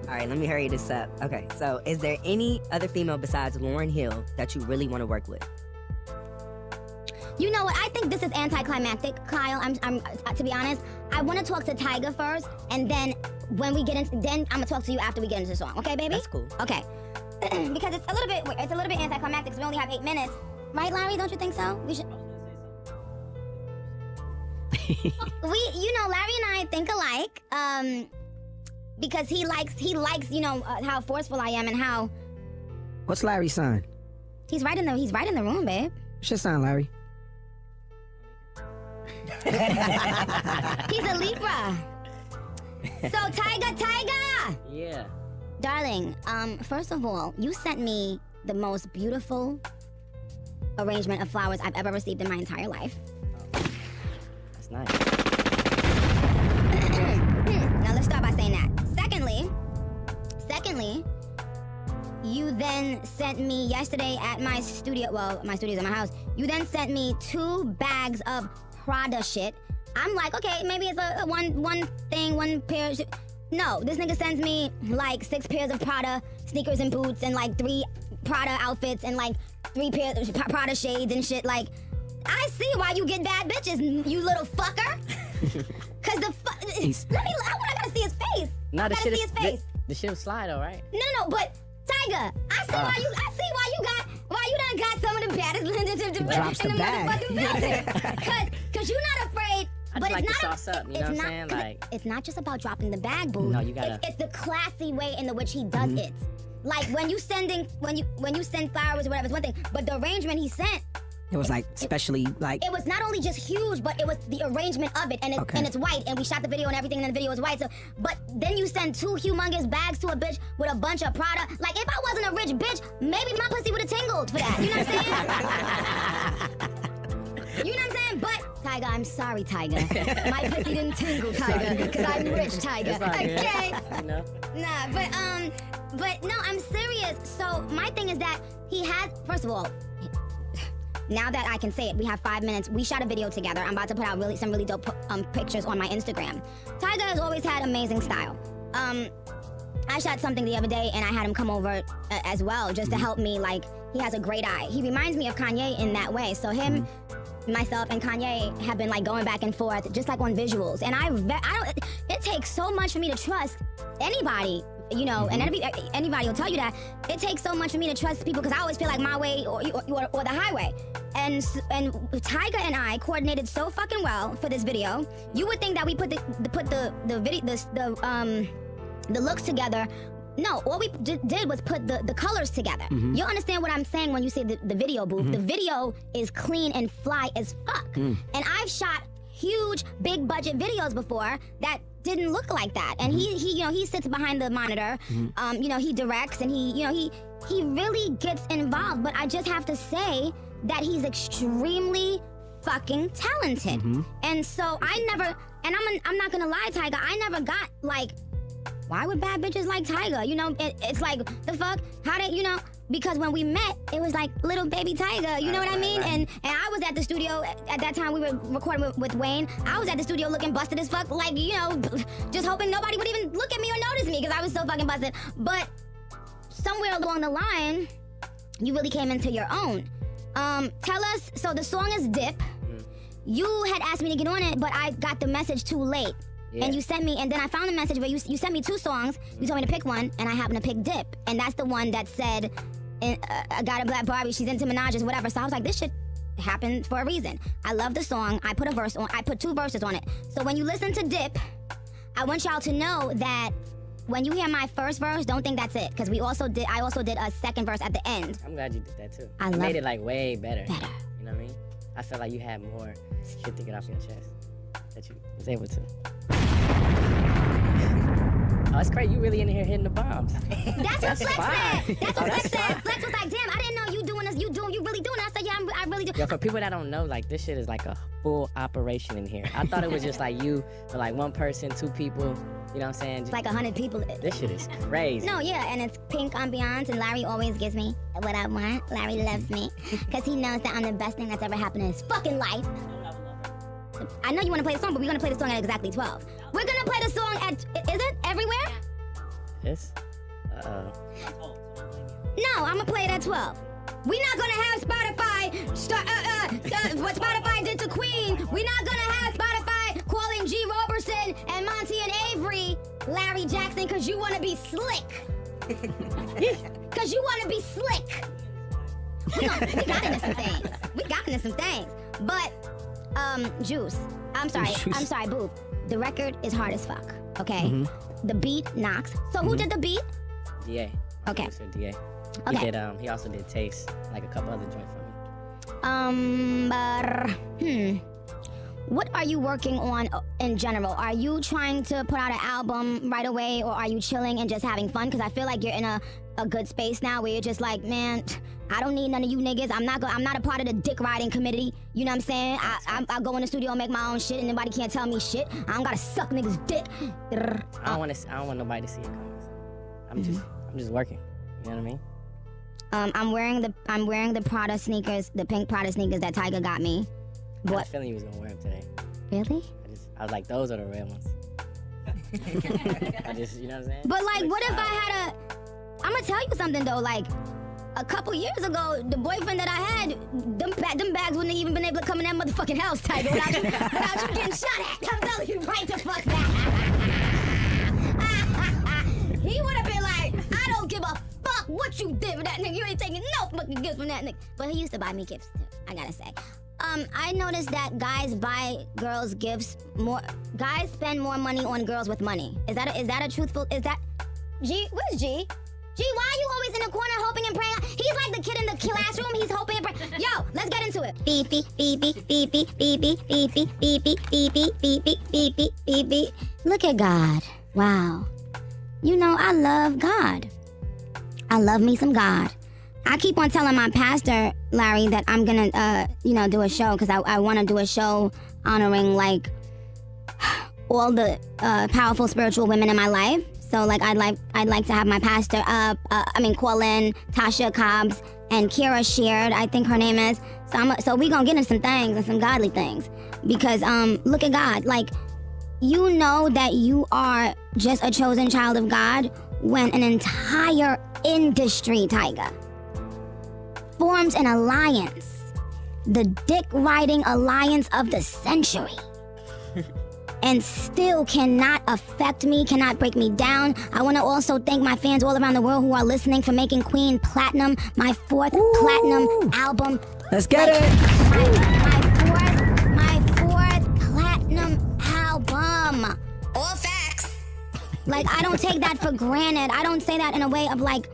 All right, let me hurry this up. Okay, so is there any other female besides Lauryn Hill that you really want to work with? You know what? I think this is anticlimactic, Kyle. I'm to be honest, I want to talk to Tyga first, and then when we get into, then I'm gonna talk to you after we get into the song. Okay, baby? That's cool. Okay. Because it's a little bit anticlimactic because we only have 8 minutes, right, Larry? Don't you think so? We should. Larry and I think alike. Because he likes, how forceful I am and how. What's Larry's sign? He's right in the room, babe. What's your sign, Larry? He's a Libra. So Tyga! Yeah. Darling, first of all, you sent me the most beautiful arrangement of flowers I've ever received in my entire life. That's nice. Now let's start by saying that. Secondly, you then sent me yesterday at my studio, well, my studio's at my house, you then sent me 2 bags of Prada shit. I'm like, okay, maybe it's a one pair of shit. No, this nigga sends me like 6 pairs of Prada sneakers and boots and like 3 Prada outfits and like 3 pairs of Prada shades and shit. Like, I see why you get bad bitches, you little fucker. Cause I gotta see his face. Nah, I gotta see his face. The shit was slide, all right? No, but Tyga, I see why you done got some of the baddest Drops the bag. Cause you're not afraid. I just like to sauce up, you know what I'm saying? Like, it's not just about dropping the bag, boo. No, you gotta. It's the classy way in which he does it. Like when you send flowers or whatever, it's one thing. But the arrangement he sent, It was like especially like. it was not only just huge, but it was the arrangement of it, and it's white, and we shot the video and everything, and the video was white. So, but then you send 2 humongous bags to a bitch with a bunch of Prada. Like if I wasn't a rich bitch, maybe my pussy would have tingled for that. You know what I'm saying? You know what I'm saying? But Tyga, I'm sorry, Tyga. My pussy didn't tingle, Tyga, because I'm rich, Tyga. Okay. You know? Nah, but no, I'm serious. So my thing is that he has, first of all, now that I can say it, we have 5 minutes. We shot a video together. I'm about to put out some really dope pictures on my Instagram. Tyga has always had amazing style. I shot something the other day and I had him come over as well, just to help me. Like, he has a great eye. He reminds me of Kanye in that way. So him, myself, and Kanye have been like going back and forth, just like on visuals. And it takes so much for me to trust anybody, you know, and anybody will tell you that. It takes so much for me to trust people because I always feel like my way or the highway. And Tyga and I coordinated so fucking well for this video. You would think that we put the looks together. No, all we did was put the colors together. You understand what I'm saying when you say the video, boo. The video is clean and fly as fuck. And I've shot huge, big budget videos before that didn't look like that. And he sits behind the monitor. He directs and he really gets involved. But I just have to say that he's extremely fucking talented. And so I'm not gonna lie, Tyga, I never got like, why would bad bitches like Tyga? You know, it's like, the fuck? How did, you know? Because when we met, it was like little baby Tyga, you know what I mean? And I was at the studio, at that time we were recording with Wayne. I was at the studio looking busted as fuck, like, you know, just hoping nobody would even look at me or notice me because I was so fucking busted. But somewhere along the line, you really came into your own. Tell us, so the song is Dip. You had asked me to get on it, but I got the message too late. Yeah. And you sent me, and then I found a message where you sent me 2 songs. You told me to pick one, and I happened to pick Dip. And that's the one that said, I got a black Barbie, she's into Menages, whatever. So I was like, this shit happened for a reason. I love the song. I put 2 verses on it. So when you listen to Dip, I want y'all to know that when you hear my first verse, don't think that's it. Because I also did a second verse at the end. I'm glad you did that too. I made it like way better. Better. You know what I mean? I felt like you had more shit to get off your chest that you was able to. Oh, it's crazy. You really in here hitting the bombs. That's what Flex said. That's what Flex said. Flex was like, damn, I didn't know you doing this. You really doing it. I said, yeah, I really do. Yo, for people that don't know, like, this shit is like a full operation in here. I thought it was just like you, or like 1 person, 2 people. You know what I'm saying? Like 100 people. This shit is crazy. No, yeah, and it's pink ambiance, and Larry always gives me what I want. Larry loves me, because he knows that I'm the best thing that's ever happened in his fucking life. I know you want to play the song, but we're going to play the song at exactly 12. We're going to play the song at, is it everywhere? Yes. No, I'm going to play it at 12. We're not going to have Spotify, what Spotify did to Queen. We're not going to have Spotify calling G. Roberson and Monty and Avery Larry Jackson because you want to be slick. Because you want to be slick. We got into some things. But, Juice, I'm sorry, Boo. The record is hard as fuck, okay? The beat knocks. So who did the beat? DA. Okay. DA. Okay. He also did Taste, like a couple other joints for me. What are you working on in general? Are you trying to put out an album right away, or are you chilling and just having fun? Because I feel like you're in a a good space now where you're just like, man, I don't need none of you niggas. I'm not a part of the dick riding committee. You know what I'm saying? I go in the studio and make my own shit, and nobody can't tell me shit. I don't gotta suck niggas' dick. I don't want nobody to see it coming. So I'm just working. You know what I mean? I'm wearing the Prada sneakers, the pink Prada sneakers that Tyga got me. I had a feeling you was gonna wear them today. Really? I was like, those are the real ones. I just, you know what I'm saying? But like, what if I had I'm gonna tell you something though, like, a couple years ago, the boyfriend that I had, them bags wouldn't have even been able to come in that motherfucking house, Tyga, without you getting shot at. I'm telling you right the fuck that. He would have been like, I don't give a fuck what you did with that nigga. You ain't taking no fucking gifts from that nigga. But he used to buy me gifts too, I gotta say. I noticed that guys buy girls gifts more. Guys spend more money on girls with money. Is that a truthful? Is that G? Where's G? G, why are you always in the corner hoping and praying? He's like the kid in the classroom. He's hoping and praying. Yo, let's get into it. Beep beep beep beep beep beep beep beep beep beep beep beep beep beep beep beep beep beep beep. Look at God. Wow. You know I love God. I love me some God. I keep on telling my pastor, Larry, that I'm gonna, do a show because I want to do a show honoring like all the powerful spiritual women in my life. So like I'd like to have my pastor call in Tasha Cobbs and Kira Sheard, I think her name is. So we gonna get into some things and some godly things because look at God. Like, you know that you are just a chosen child of God when an entire industry, Tyga, forms an alliance, the dick riding alliance of the century, and still cannot affect me, cannot break me down. I want to also thank my fans all around the world who are listening for making Queen platinum, my fourth platinum album. Let's get it. My fourth platinum album. All facts. Like, I don't take that for granted. I don't say that in a way of like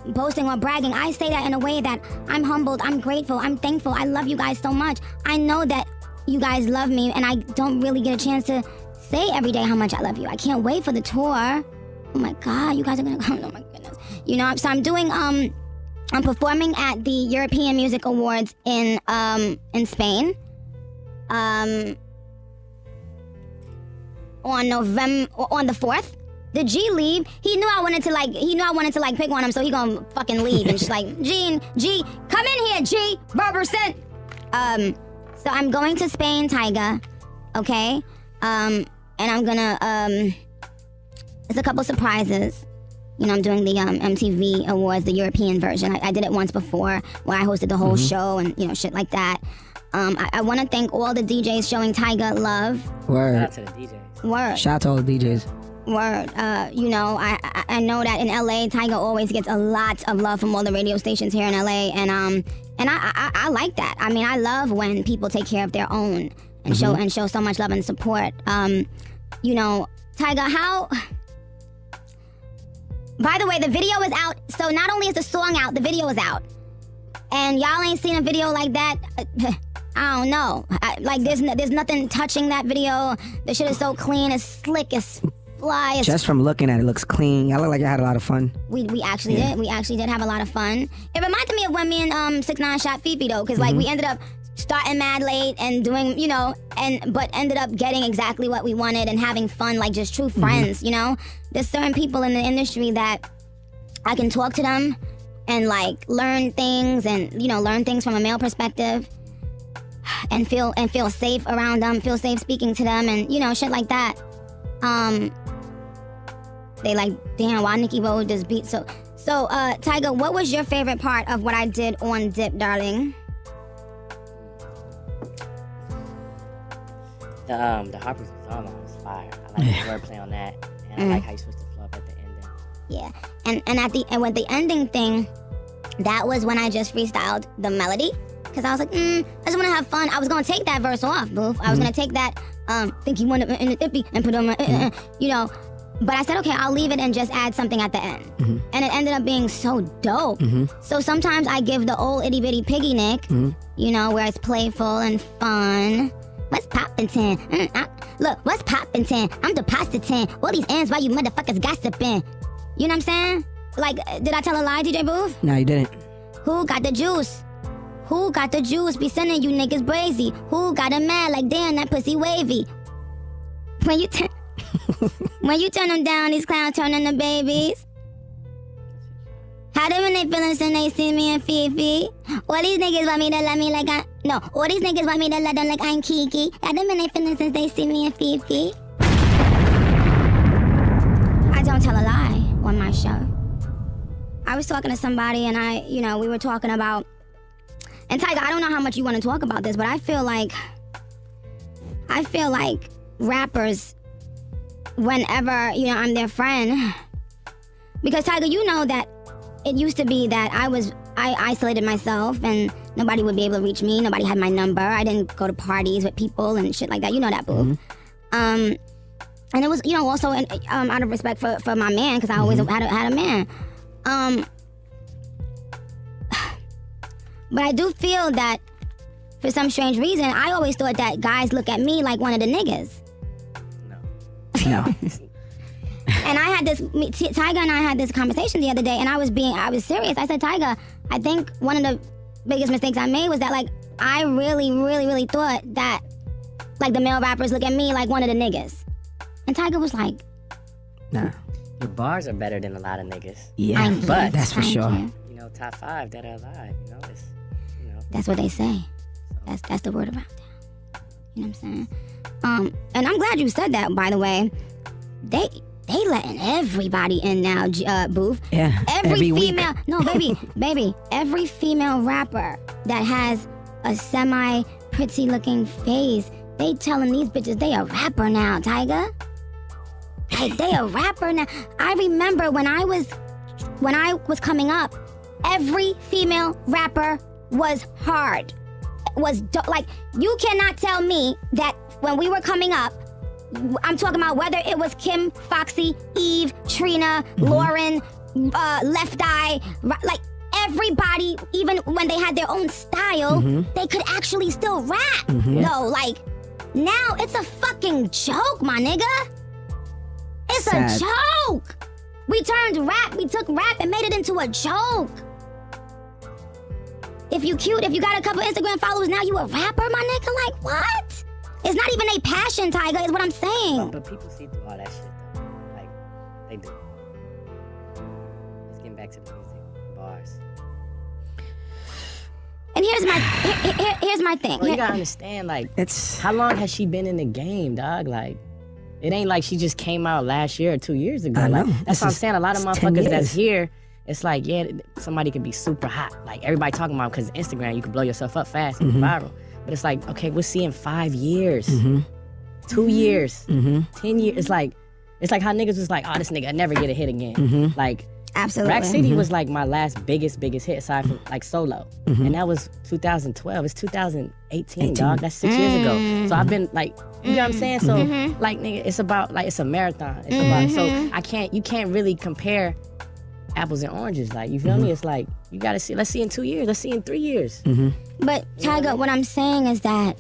boasting or bragging. I say that in a way that I'm humbled, I'm grateful, I'm thankful. I love you guys so much. I know that you guys love me, and I don't really get a chance to say every day how much I love you. I can't wait for the tour. Oh my God, you guys are gonna come. Oh my goodness. You know, so I'm doing I'm performing at the European Music Awards in Spain. On the 4th. Did G leave? He knew I wanted to pick on him, so he gonna fucking leave. And she's like, G, come in here, G, Robertson. So I'm going to Spain, Tyga, okay? And I'm gonna, there's a couple surprises. You know, I'm doing the MTV Awards, the European version. I did it once before where I hosted the whole show and, you know, shit like that. I want to thank all the DJs showing Tyga love. Word. Shout out to the DJs. Word. Shout out to all the DJs. Word. You know, I know that in LA, Tyga always gets a lot of love from all the radio stations here in LA, and I like that. I mean, I love when people take care of their own and show so much love and support. You know, Tyga, how? By the way, the video is out. So not only is the song out, the video is out, and y'all ain't seen a video like that. I don't know. Like there's nothing touching that video. The shit is so clean, it's slick, it's fly. Just from looking at it, looks clean. Y'all look like you had a lot of fun. We actually did. We actually did have a lot of fun. It reminded me of when me and 6ix9ine shot Fifi though, because like we ended up starting mad late and doing, you know, but ended up getting exactly what we wanted and having fun, like just true friends. You know, there's certain people in the industry that I can talk to them and like learn things and, you know, learn things from a male perspective. And feel safe around them, feel safe speaking to them, and you know, shit like that. They like, damn, why Nikki wrote this beat? So Tyga, what was your favorite part of what I did on Dip, darling? The Harper's song was fire. I like the wordplay on that, and I like how you switched the flow up at the ending. Yeah, and with the ending thing, that was when I just freestyled the melody. Because I was like, I just want to have fun. I was going to take that verse off, boof. I was going to take that, think you want to in the dippy and put on my, you know. But I said, okay, I'll leave it and just add something at the end. And it ended up being so dope. So sometimes I give the old itty bitty piggy Nick, you know, where it's playful and fun. What's poppin' 10? Look, what's poppin' 10? I'm depositing all these ends while you motherfuckers gossiping. You know what I'm saying? like, did I tell a lie, DJ Booth? No, you didn't. Who got the juice? Who got the juice? Be sending you niggas brazy. Who got a mad like damn that pussy wavy? When you turn them down, these clowns turn into babies. How them when they feelings and they see me and Fifi? All these niggas want me to love me like all these niggas want me to love them like I'm Kiki. How them when they feelings since they see me and Fifi? I don't tell a lie on my show. I was talking to somebody and we were talking about, and Tyga, I don't know how much you want to talk about this, but I feel like rappers, whenever, I'm their friend, because Tyga, you know that it used to be that I isolated myself and nobody would be able to reach me. Nobody had my number. I didn't go to parties with people and shit like that. You know that, boo. And it was, also out of respect for my man, because I always had a man. But I do feel that for some strange reason, I always thought that guys look at me like one of the niggas. No. And I had Tyga and I had this conversation the other day, and I was serious. I said, Tyga, I think one of the biggest mistakes I made was that, like, I really, really, really thought that, like, the male rappers look at me like one of the niggas. And Tyga was like, nah. Your bars are better than a lot of niggas. Yeah, but that's for sure. Top 5 that are alive, That's what they say. That's the word around town. You know what I'm saying? And I'm glad you said that, by the way. They letting everybody in now, Booth. Yeah, every female, week. No, baby, every female rapper that has a semi-pretty looking face, they telling these bitches they a rapper now, Tyga. Like, they a rapper now. I remember when I was coming up, every female rapper was hard. Like, you cannot tell me that when we were coming up, I'm talking about whether it was Kim, Foxy, Eve, Trina, Lauren, Left Eye, like, everybody, even when they had their own style, they could actually still rap. No, like, now it's a fucking joke, my nigga. It's a joke. We took rap and made it into a joke. If you cute, if you got a couple Instagram followers, now you a rapper, my nigga? Like, what? It's not even a passion, Tyga, is what I'm saying. But people see through all that shit, though. Like, they do. Let's get back to the music. Bars. And here's my thing. Well, you gotta understand, like, how long has she been in the game, dog? Like, it ain't like she just came out last year or 2 years ago. I know. Like, that's what I'm saying. A lot of motherfuckers 10 years. that's here, it's like, yeah, somebody could be super hot. Like, everybody talking about, because Instagram, you can blow yourself up fast and viral. But it's like, okay, we'll see in 5 years, 2 years, 10 years. It's like how niggas was like, oh, this nigga never get a hit again. Like, Absolutely. Rack City was like my last biggest hit aside from like solo. And that was 2012. It's 2018, dog. That's 6 years ago. So I've been like, you know what I'm saying? So like, nigga, it's about, like, it's a marathon. It's about, so you can't really compare apples and oranges. Like, you feel me? It's like, you gotta see, let's see in 2 years, let's see in 3 years. But Tyga, what I'm saying is that,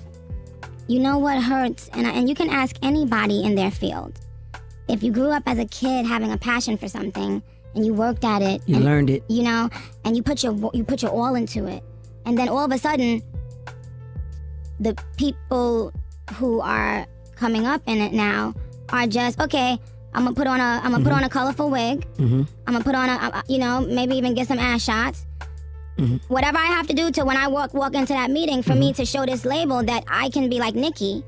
you know what hurts, and you can ask anybody in their field. If you grew up as a kid having a passion for something, and you worked at it, you learned it, and you put your all into it, and then all of a sudden, the people who are coming up in it now are just, okay, I'm gonna put on a colorful wig. I'm gonna put on maybe even get some ass shots. Whatever I have to do to when I walk into that meeting for me to show this label that I can be like Nikki.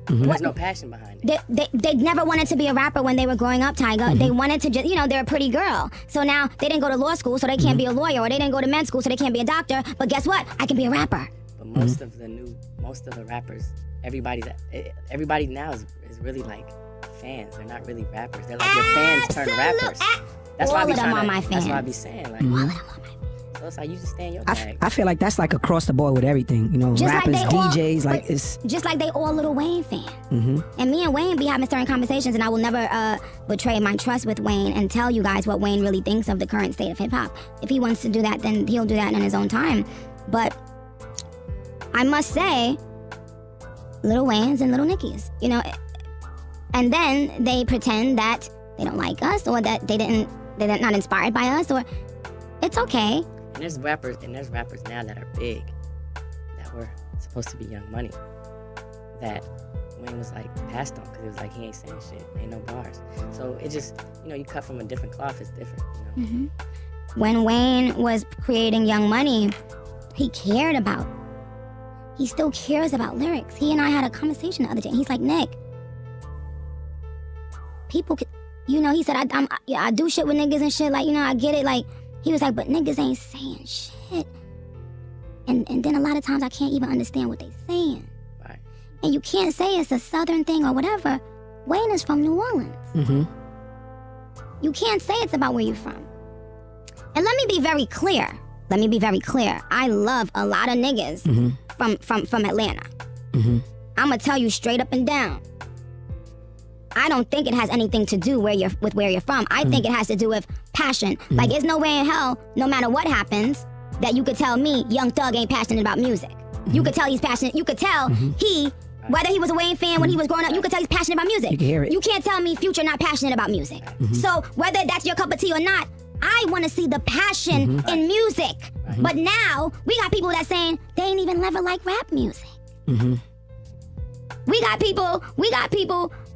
There's no passion behind it. They never wanted to be a rapper when they were growing up, Tyga. They wanted to just, they're a pretty girl. So now they didn't go to law school, so they can't be a lawyer, or they didn't go to men's school, so they can't be a doctor. But guess what? I can be a rapper. But most of the rappers, everybody now is really like fans. They're not really rappers. They're like your fans turned rappers. That's why I be That's why I be saying, like, so it's like you just stay in your bag. I feel like that's like across the board with everything. Just rappers, like DJs, like it's just like they all Lil Wayne fans. And me and Wayne be having certain conversations, and I will never betray my trust with Wayne and tell you guys what Wayne really thinks of the current state of hip hop. If he wants to do that, then he'll do that in his own time. But I must say, Lil Waynes and Lil Nickies, and then they pretend that they don't like us, or that they didn't they're not inspired by us, or it's okay. And there's rappers now that are big, that were supposed to be Young Money, that Wayne was like passed on because it was like he ain't saying shit, ain't no bars. So it just, you cut from a different cloth, it's different. When Wayne was creating Young Money, he still cares about lyrics. He and I had a conversation the other day. He's like, Nick, people could, he said, I do shit with niggas and shit, like, I get it. Like, he was like, but niggas ain't saying shit. And then a lot of times I can't even understand what they saying. Right. And you can't say it's a Southern thing or whatever. Wayne is from New Orleans. Mm-hmm. You can't say it's about where you're from. And let me be very clear. I love a lot of niggas from Atlanta. Mm-hmm. I'm gonna tell you straight up and down. I don't think it has anything to do with where you're from. I think it has to do with passion. Like, there's no way in hell, no matter what happens, that you could tell me Young Thug ain't passionate about music. You could tell he's passionate. You could tell whether he was a Wayne fan when he was growing up, you could tell he's passionate about music. You can hear it. You can't tell me Future not passionate about music. So whether that's your cup of tea or not, I want to see the passion in music. But now, we got people that saying they ain't even never like rap music. We got people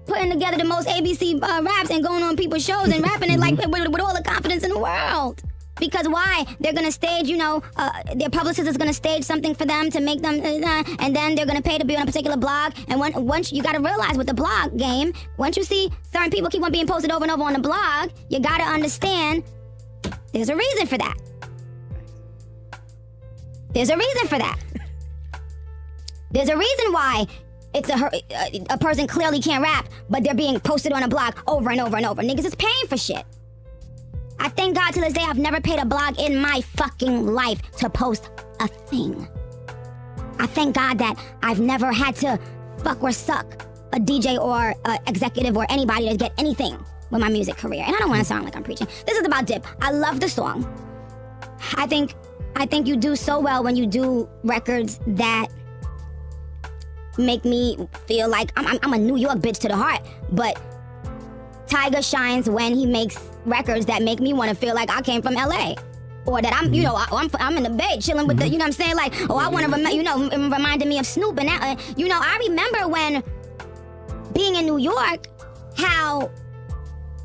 putting together the most ABC raps and going on people's shows and rapping it like with all the confidence in the world. Because why? They're gonna stage, their publicist is gonna stage something for them to make them, and then they're gonna pay to be on a particular blog. And once you gotta realize with the blog game, once you see certain people keep on being posted over and over on the blog, you gotta understand there's a reason for that. There's a reason for that. There's a reason why it's a person clearly can't rap, but they're being posted on a blog over and over and over. Niggas is paying for shit. I thank God to this day I've never paid a blog in my fucking life to post a thing. I thank God that I've never had to fuck or suck a DJ or a executive or anybody to get anything with my music career. And I don't want to sound like I'm preaching. This is about Dip. I love the song. I think you do so well when you do records that make me feel like I'm a New York bitch to the heart. But Tyga shines when he makes records that make me want to feel like I came from LA. Or that I'm in the Bay chilling with the, you know what I'm saying? like, I want to, it reminded me of Snoop. And that, I remember when being in New York, how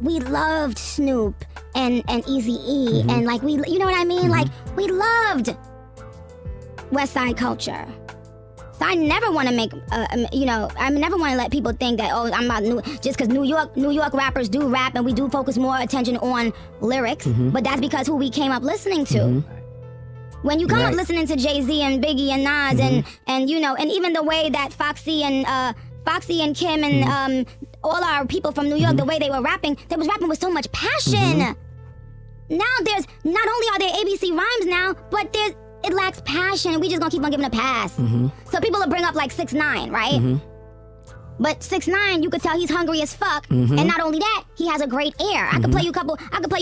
we loved Snoop and Eazy-E. And like, you know what I mean? Like, we loved West Side culture. So I never want to make, I never want to let people think that, I'm about just because New York rappers do rap and we do focus more attention on lyrics, but that's because who we came up listening to. When you come up listening to Jay-Z and Biggie and Nas and and even the way that Foxy and Kim and all our people from New York, the way they were rapping, they was rapping with so much passion. Now there's, not only are there ABC rhymes now, but it lacks passion, and we just gonna keep on giving a pass. So people will bring up like 6ix9ine, right? But 6ix9ine, you could tell he's hungry as fuck, and not only that, he has a great air. I could play you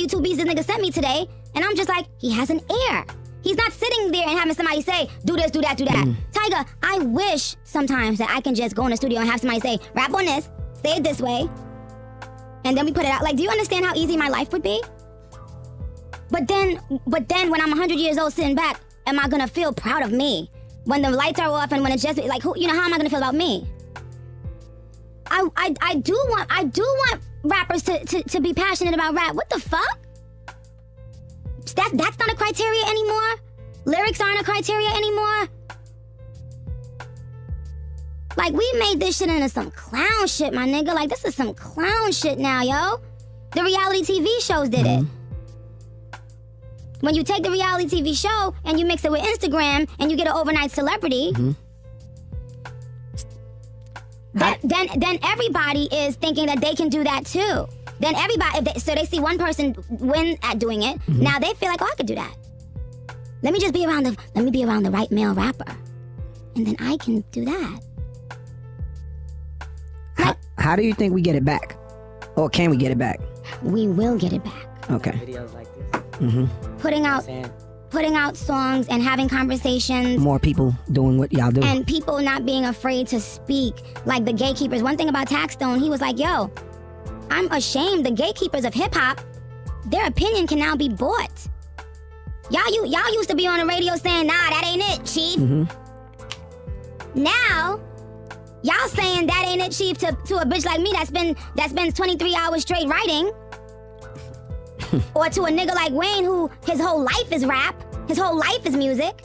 2 beats this nigga sent me today, and I'm just like, he has an air. He's not sitting there and having somebody say, do this, do that, do that. Tyga, I wish sometimes that I can just go in the studio and have somebody say, rap on this, say it this way, and then we put it out. Like, do you understand how easy my life would be? But then when I'm 100 years old sitting back, am I gonna feel proud of me? When the lights are off and when it's just like, how am I gonna feel about me? I do want rappers to be passionate about rap. What the fuck? That's not a criteria anymore. Lyrics aren't a criteria anymore. Like, we made this shit into some clown shit, my nigga. Like, this is some clown shit now, yo. The reality TV shows did it. When you take the reality TV show and you mix it with Instagram and you get an overnight celebrity, then everybody is thinking that they can do that too. Then everybody, so they see one person win at doing it. Now they feel like, I could do that. Let me be around the right male rapper, and then I can do that. How do you think we get it back, or can we get it back? We will get it back. Okay. Videos like this. Putting out songs and having conversations. More people doing what y'all do. And people not being afraid to speak. Like the gatekeepers. One thing about Taxstone, he was like, yo, I'm ashamed. The gatekeepers of hip hop, their opinion can now be bought. Y'all used to be on the radio saying, nah, that ain't it, Chief. Now, y'all saying that ain't it, Chief, to a bitch like me that spends 23 hours straight writing. Or to a nigga like Wayne who his whole life is rap, his whole life is music.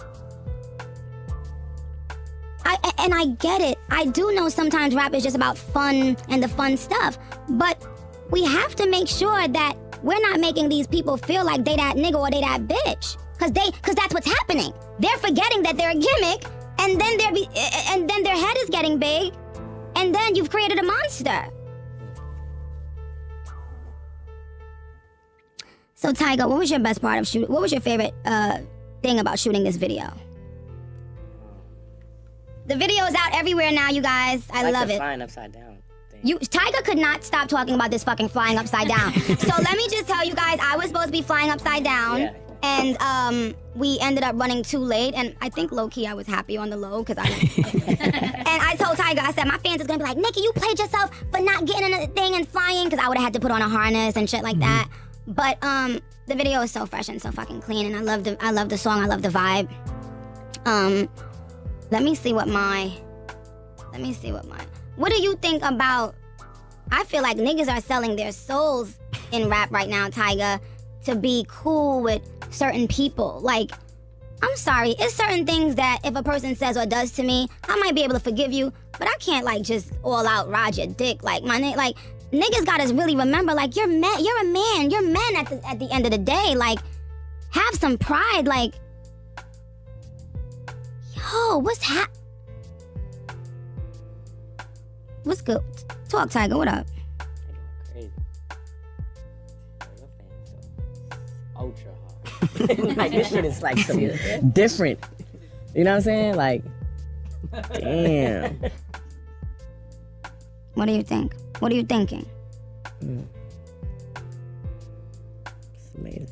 And I get it. I do know sometimes rap is just about fun and the fun stuff. But we have to make sure that we're not making these people feel like they that nigga or they that bitch. Cause that's what's happening. They're forgetting that they're a gimmick, and then their head is getting big, and then you've created a monster. So Tyga, what was your best part of shooting? What was your favorite thing about shooting this video? The video is out everywhere now, you guys. I love it. Flying upside down. Tyga could not stop talking about this fucking flying upside down. So let me just tell you guys, I was supposed to be flying upside down. Yeah. And we ended up running too late. And I think low-key I was happy on the low because and I told Tyga, I said, my fans is going to be like, Nikki, you played yourself for not getting in a thing and flying, because I would have had to put on a harness and shit like that. But the video is so fresh and so fucking clean, and I love the song, I love the vibe. Let me see what do you think about, I feel like niggas are selling their souls in rap right now, Tyga, to be cool with certain people. Like, I'm sorry, it's certain things that if a person says or does to me, I might be able to forgive you, but I can't like just all out ride your dick. Like like niggas gotta really remember, like you're a man, you're men at the end of the day. Like, have some pride. Like, yo, what's good? Talk, Tyga, what up? Crazy. Ultra hard. Like, this shit is like some different. You know what I'm saying? Like, damn. What do you think? What are you thinking? It's amazing.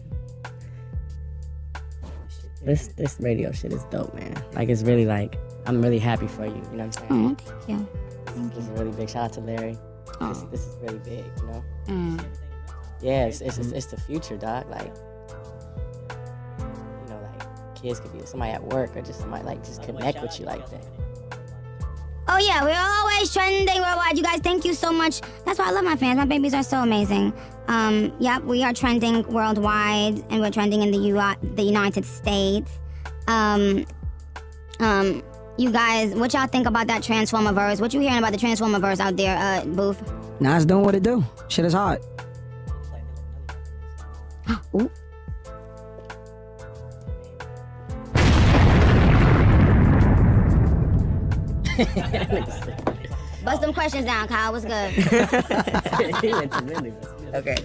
This radio shit is dope, man. Like, it's really like, I'm really happy for you. You know what I'm saying? Oh, thank you. This is a really big shout out to Larry. Oh. This is really big, you know? Yeah, it's the future, dog. Like, you know, like, kids could be somebody at work or just somebody like just connect with you like that. Oh yeah, we're always trending worldwide. You guys, thank you so much. That's why I love my fans. My babies are so amazing. Yep, we are trending worldwide, and we're trending in the United States. You guys, what y'all think about that Transformer-verse? What you hearing about the Transformer-verse out there, Booth? Nah, it's doing what it do. Shit is hard. Ooh. Bust them questions down, Kyle. What's good? Okay.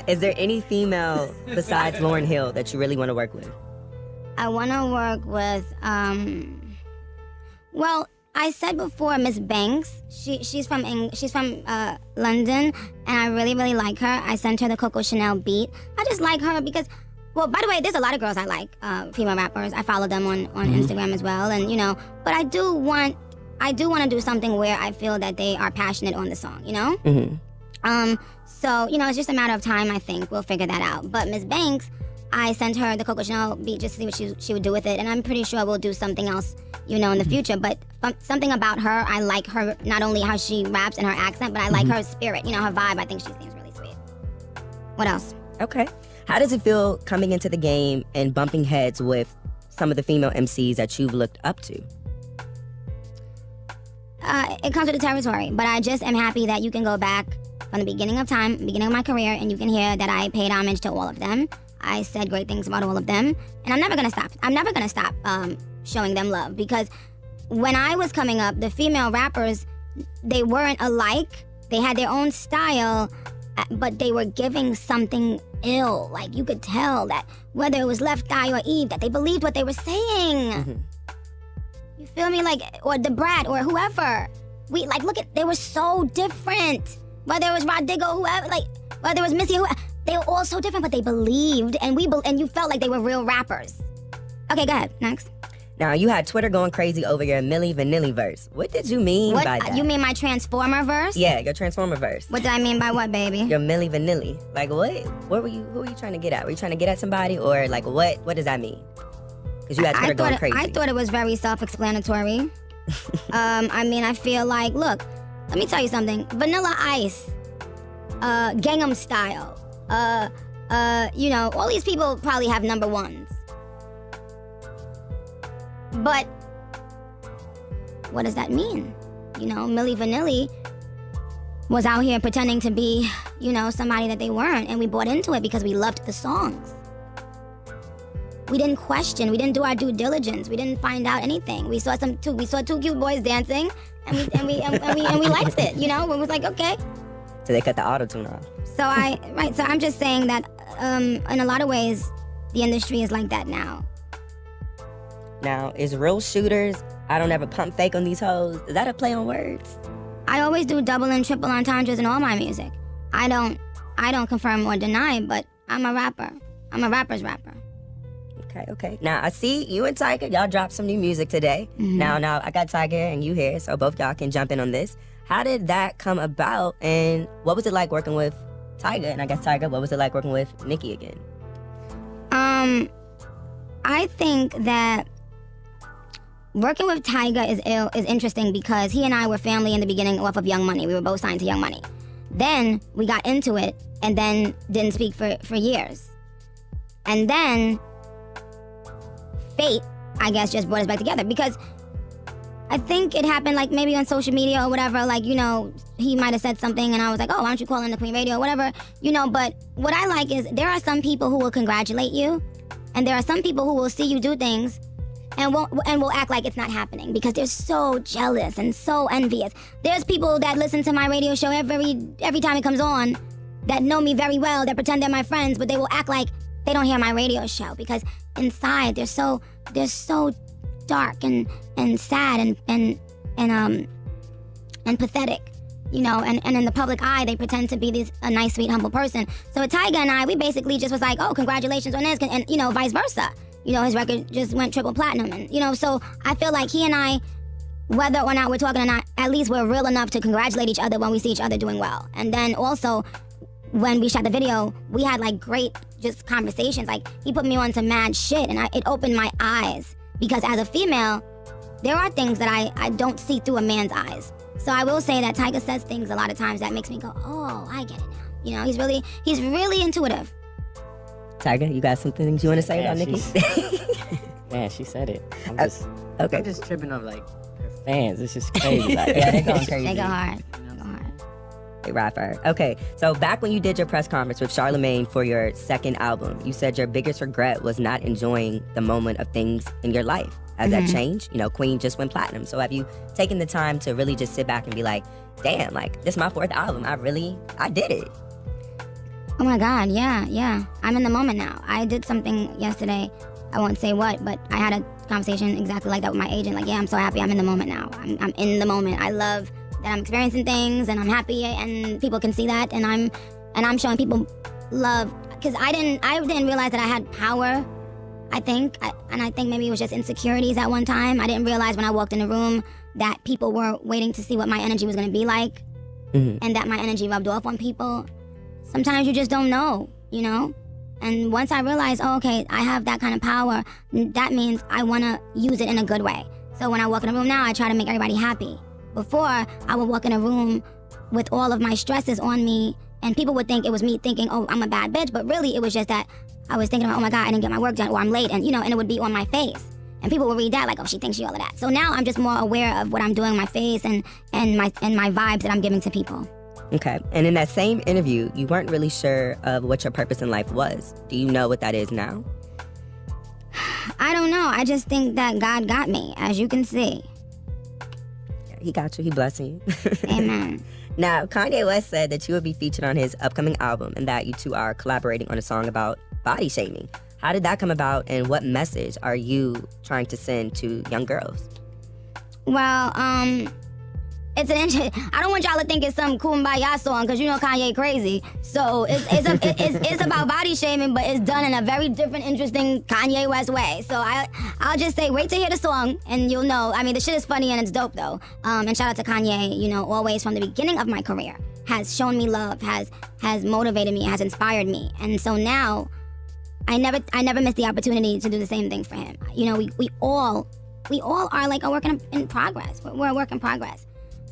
Is there any female besides Lauryn Hill that you really want to work with? I want to work with, well, I said before, Miss Banks. She's from London, and I really, really like her. I sent her the Coco Chanel beat. I just like her because, well, by the way, there's a lot of girls I like, female rappers. I follow them on Instagram as well, and you know. But I do want to do something where I feel that they are passionate on the song, you know. So you know, it's just a matter of time. I think we'll figure that out. But Miss Banks, I sent her the Coco Chanel beat just to see what she would do with it, and I'm pretty sure we'll do something else, you know, in the future. But something about her, I like her, not only how she raps and her accent, but I like her spirit, you know, her vibe. I think she seems really sweet. What else? Okay. How does it feel coming into the game and bumping heads with some of the female MCs that you've looked up to? It comes with the territory, but I just am happy that you can go back from the beginning of time, beginning of my career, and you can hear that I paid homage to all of them. I said great things about all of them, and I'm never gonna stop. I'm never gonna stop showing them love, because when I was coming up, the female rappers, they weren't alike. They had their own style, but they were giving something ill. Like, you could tell that whether it was Left Eye or Eve, that they believed what they were saying. You feel me? Like, or the Brat or whoever. They were so different. Whether it was Rod Digger, whoever, like, whether it was Missy, whoever, they were all so different, but they believed, and you felt like they were real rappers. Okay, go ahead, next. Now, you had Twitter going crazy over your Milli Vanilli verse. What did you mean by that? You mean my Transformer verse? Yeah, your Transformer verse. What did I mean by what, baby? Your Milli Vanilli. Like, what? Who were you trying to get at? Were you trying to get at somebody? Or, like, what does that mean? Because you had Twitter going crazy. I thought it was very self-explanatory. I mean, I feel like, look, let me tell you something. Vanilla Ice, Gangnam Style, you know, all these people probably have number ones. But what does that mean? You know, Milli Vanilli was out here pretending to be, you know, somebody that they weren't, and we bought into it because we loved the songs. We didn't question. We didn't do our due diligence. We didn't find out anything. We saw two cute boys dancing, and we liked it. You know, it was like, okay. So they cut the auto-tune off. So I'm just saying that in a lot of ways, the industry is like that now. Now, is real shooters, I don't ever pump fake on these hoes, is that a play on words? I always do double and triple entendres in all my music. I don't confirm or deny, but I'm a rapper. I'm a rapper's rapper. Okay. Now, I see you and Tyga, y'all dropped some new music today. Mm-hmm. Now, I got Tyga and you here, so both y'all can jump in on this. How did that come about, and what was it like working with Tyga? And I guess Tyga, what was it like working with Nikki again? I think that working with Tyga is interesting because he and I were family in the beginning off of Young Money. We were both signed to Young Money. Then we got into it and then didn't speak for years. And then fate, I guess, just brought us back together because I think it happened like maybe on social media or whatever, like, you know, he might have said something and I was like, oh, why don't you call in the Queen Radio or whatever, you know, but what I like is there are some people who will congratulate you and there are some people who will see you do things and will act like it's not happening because they're so jealous and so envious. There's people that listen to my radio show every time it comes on that know me very well, that pretend they're my friends, but they will act like they don't hear my radio show because inside they're so dark and sad and pathetic, you know, and in the public eye they pretend to be a nice, sweet, humble person. So with Tyga and I, we basically just was like, oh, congratulations on this, and you know, vice versa. You know, his record just went triple platinum, and you know, so I feel like he and I, whether or not we're talking or not, at least we're real enough to congratulate each other when we see each other doing well. And then also, when we shot the video, we had like great just conversations. Like he put me on to mad shit, and it opened my eyes because as a female, there are things that I don't see through a man's eyes. So I will say that Tyga says things a lot of times that makes me go, oh, I get it now. You know, he's really intuitive. Tyga, you got some things you want to say about Nikki? Man, she said it. I'm just tripping on like her fans. It's just crazy. Like, yeah, they're going crazy. They go hard. They rapper. Okay, so back when you did your press conference with Charlemagne for your second album, you said your biggest regret was not enjoying the moment of things in your life. Has that changed? You know, Queen just went platinum. So have you taken the time to really just sit back and be like, damn, like, this is my fourth album. I did it. Oh my God, yeah. I'm in the moment now. I did something yesterday, I won't say what, but I had a conversation exactly like that with my agent. Like, yeah, I'm so happy I'm in the moment now. I'm in the moment. I love that I'm experiencing things and I'm happy and people can see that, and I'm showing people love. Because I didn't realize that I had power, I think. And I think maybe it was just insecurities at one time. I didn't realize when I walked in the room that people were waiting to see what my energy was going to be like, and that my energy rubbed off on people. Sometimes you just don't know, you know? And once I realized, oh, okay, I have that kind of power, that means I want to use it in a good way. So when I walk in a room now, I try to make everybody happy. Before, I would walk in a room with all of my stresses on me, and people would think it was me thinking, oh, I'm a bad bitch, but really it was just that I was thinking about, oh my God, I didn't get my work done, or I'm late, and you know, and it would be on my face. And people would read that like, oh, she thinks she all of that. So now I'm just more aware of what I'm doing on my face and my vibes that I'm giving to people. Okay, and in that same interview, you weren't really sure of what your purpose in life was. Do you know what that is now? I don't know. I just think that God got me, as you can see. Yeah, he got you. He blessing you. Amen. Now, Kanye West said that you would be featured on his upcoming album and that you two are collaborating on a song about body shaming. How did that come about, and what message are you trying to send to young girls? Well, it's I don't want y'all to think it's some kumbaya song, because you know Kanye crazy. So it's about body shaming, but it's done in a very different, interesting Kanye West way. So I I'll just say, wait to hear the song, and you'll know. I mean, the shit is funny and it's dope, though. And shout out to Kanye, you know, always from the beginning of my career, has shown me love, has motivated me, has inspired me. And so now, I never miss the opportunity to do the same thing for him. You know, we all are like a work in progress. We're a work in progress.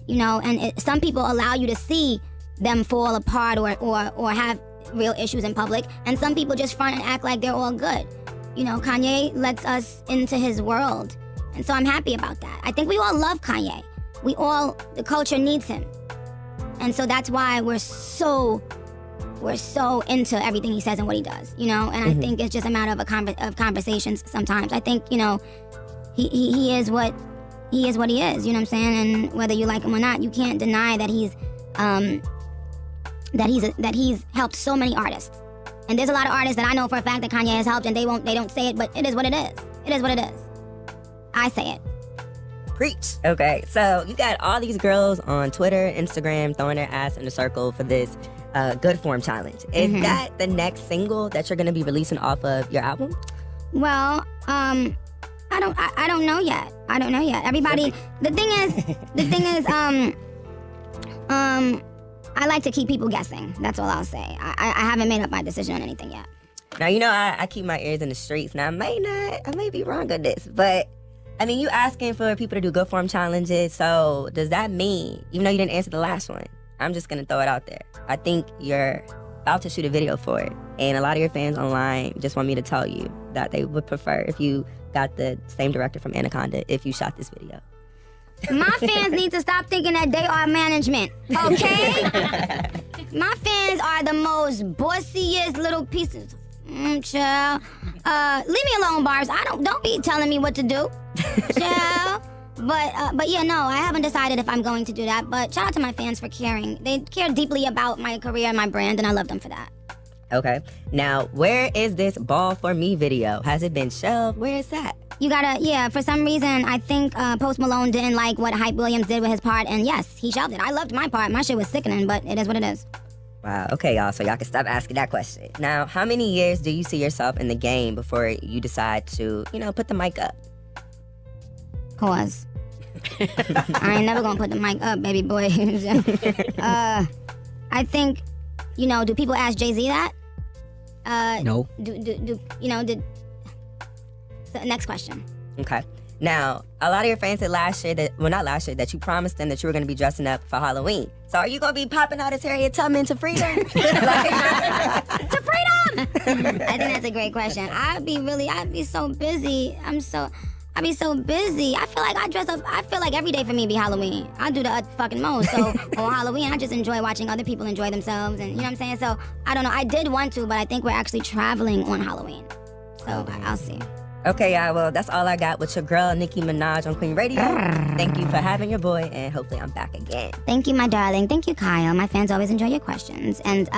You know, and some people allow you to see them fall apart or have real issues in public, and some people just front and act like they're all good. You know, Kanye lets us into his world, and so I'm happy about that. I think we all love Kanye. The culture needs him, and so that's why we're so into everything he says and what he does. You know, and I think it's just a matter of conversations sometimes. I think, you know, he is what he is. You know what I'm saying? And whether you like him or not, you can't deny that he's helped so many artists. And there's a lot of artists that I know for a fact that Kanye has helped, and they don't say it, but it is what it is. It is what it is. I say it. Preach. Okay, so you got all these girls on Twitter, Instagram, throwing their ass in a circle for this Good Form Challenge. Is that the next single that you're gonna be releasing off of your album? Well, I don't know yet. Everybody, the thing is, I like to keep people guessing. That's all I'll say. I haven't made up my decision on anything yet. Now, you know, I keep my ears in the streets, and I may be wrong on this, but I mean, you asking for people to do good form challenges, so does that mean, even though you didn't answer the last one, I'm just gonna throw it out there. I think you're about to shoot a video for it, and a lot of your fans online just want me to tell you that they would prefer if you got the same director from Anaconda if you shot this video. My fans need to stop thinking that they are management, okay? My fans are the most bossiest little pieces. Child. Leave me alone, Barbs. Don't be telling me what to do. Child. But yeah, no, I haven't decided if I'm going to do that. But shout out to my fans for caring. They care deeply about my career and my brand, and I love them for that. Okay. Now, where is this Ball For Me video? Has it been shelved? Where is that? You gotta, yeah, for some reason, I think Post Malone didn't like what Hype Williams did with his part, and yes, he shelved it. I loved my part. My shit was sickening, but it is what it is. Wow, okay, y'all, so y'all can stop asking that question. Now, how many years do you see yourself in the game before you decide to, you know, put the mic up? Pause. I ain't never gonna put the mic up, baby boy. I think, you know, do people ask Jay-Z that? No. So, next question. Okay. Now, a lot of your fans said that you promised them that you were going to be dressing up for Halloween. So are you going to be popping out as Harriet Tubman to freedom? To freedom! I think that's a great question. I'd be so busy. I'd be so busy. I feel like I feel like every day for me be Halloween. I do the fucking most. So on Halloween, I just enjoy watching other people enjoy themselves, and you know what I'm saying? So I don't know. I did want to, but I think we're actually traveling on Halloween. So I'll see. Okay, y'all, well, that's all I got with your girl, Nikki Manji on Queen Radio. Thank you for having your boy, and hopefully I'm back again. Thank you, my darling. Thank you, Kyle. My fans always enjoy your questions. And,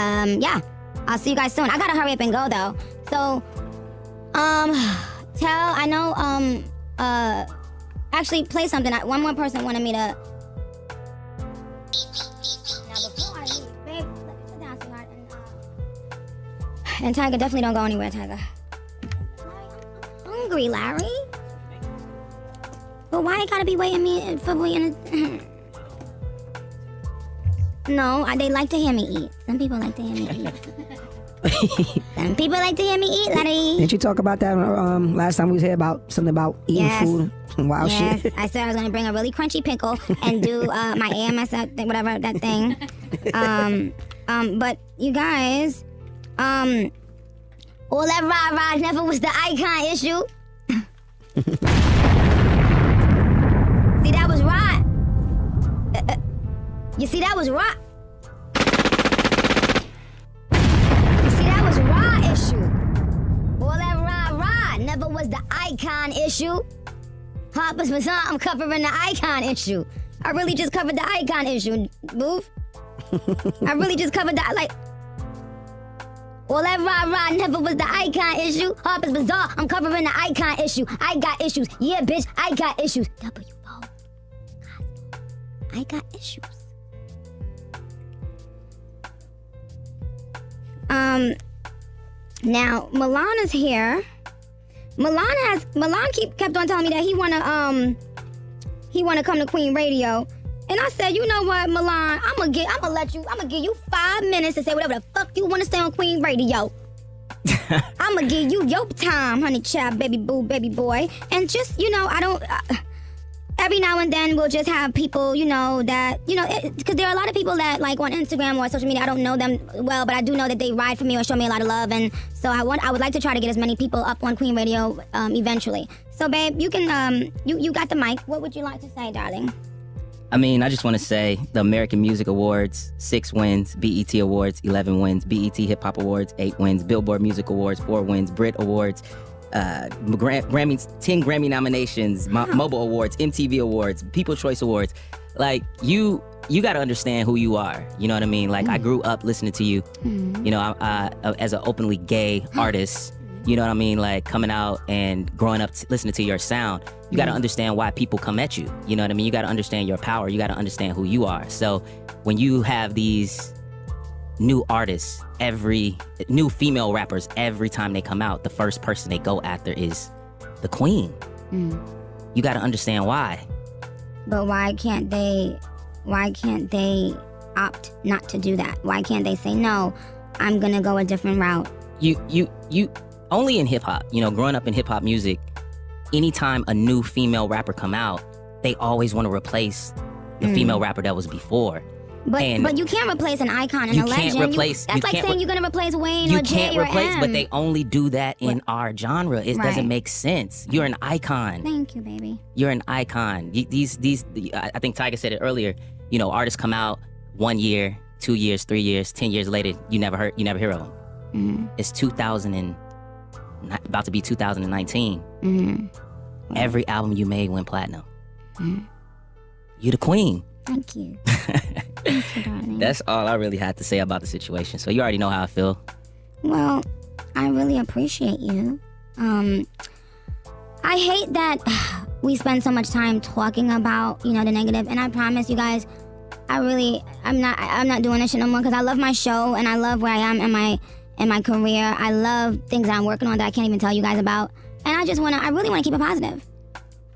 yeah, I'll see you guys soon. I gotta hurry up and go, though. So, actually play something. One more person wanted me to... Now, before I leave, babe, sit down, sweetheart. And Tyga, definitely don't go anywhere, Tyga. Hungry, Larry. But why you gotta be waiting for me? No, they like to hear me eat. Some people like to hear me eat. Some people like to hear me eat, Larry. Didn't you talk about that last time we was here about something about eating food and wild shit? I said I was gonna bring a really crunchy pickle and do my AMS whatever that thing. But you guys, all that rah-rah never was the icon issue. See, that was right. You see, that was right. You see, that was raw issue. All that rah-rah never was the icon issue. Harper's Bazaar, I'm covering the icon issue. I really just covered the icon issue, move. I really just covered that, like... All that rah-rah never was the icon issue. Harper's Bazaar, I'm covering the icon issue. I got issues. Yeah, bitch, I got issues. W-O. I got issues. Now, Milana's here. Milan kept on telling me that he wanna come to Queen Radio. And I said, you know what, Milan, I'm gonna give you 5 minutes to say whatever the fuck you wanna say on Queen Radio. I'm gonna give you your time, honey child, baby boo, baby boy. And just, I don't, every now and then we'll just have people, that, because there are a lot of people that, like, on Instagram or social media, I don't know them well, but I do know that they ride for me or show me a lot of love. And so I would like to try to get as many people up on Queen Radio eventually. So, babe, you can, you got the mic. What would you like to say, darling? I mean, I just want to say the American Music Awards, 6 wins, BET Awards, 11 wins, BET Hip Hop Awards, 8 wins, Billboard Music Awards, 4 wins, Brit Awards, Grammys, 10 Grammy nominations, Mobile Awards, MTV Awards, People's Choice Awards. Like, you got to understand who you are. You know what I mean? Like, I grew up listening to you, as an openly gay artist. You know what I mean? Like, coming out and growing up listening to your sound. You got to understand why people come at you. You know what I mean? You got to understand your power. You got to understand who you are. So when you have these new artists, new female rappers, every time they come out, the first person they go after is the queen. You got to understand why. But why can't they opt not to do that? Why can't they say, no, I'm going to go a different route? You only in hip hop, growing up in hip hop music, anytime a new female rapper come out, they always want to replace the female rapper that was before. But you can't replace an icon and a legend. That's like saying you're going to replace Wayne or Jay or M. But they only do that in our genre. It doesn't make sense. You're an icon. Thank you, baby. You're an icon. I think Tyga said it earlier. Artists come out 1 year, 2 years, 3 years, 10 years later, you never hear of them. It's about to be 2019. Every album you made went platinum. You the queen. Thank you. Thank you, darling. That's all I really had to say about the situation. So you already know how I feel. Well, I really appreciate you. I hate that we spend so much time talking about, the negative. And I promise you guys, I'm not doing this shit no more because I love my show and I love where I am in my career. I love things that I'm working on that I can't even tell you guys about. And I really want to keep it positive.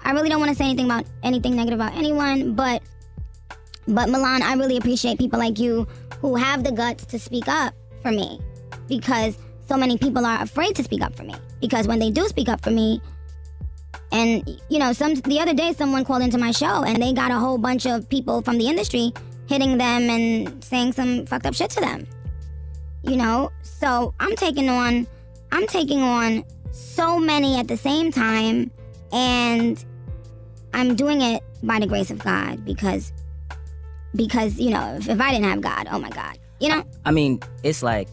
I really don't want to say anything negative about anyone, but Milan, I really appreciate people like you who have the guts to speak up for me, because so many people are afraid to speak up for me. Because when they do speak up for me, and the other day someone called into my show and they got a whole bunch of people from the industry hitting them and saying some fucked up shit to them. So I'm taking on so many at the same time, and I'm doing it by the grace of God because if I didn't have God, oh my God, I mean, it's like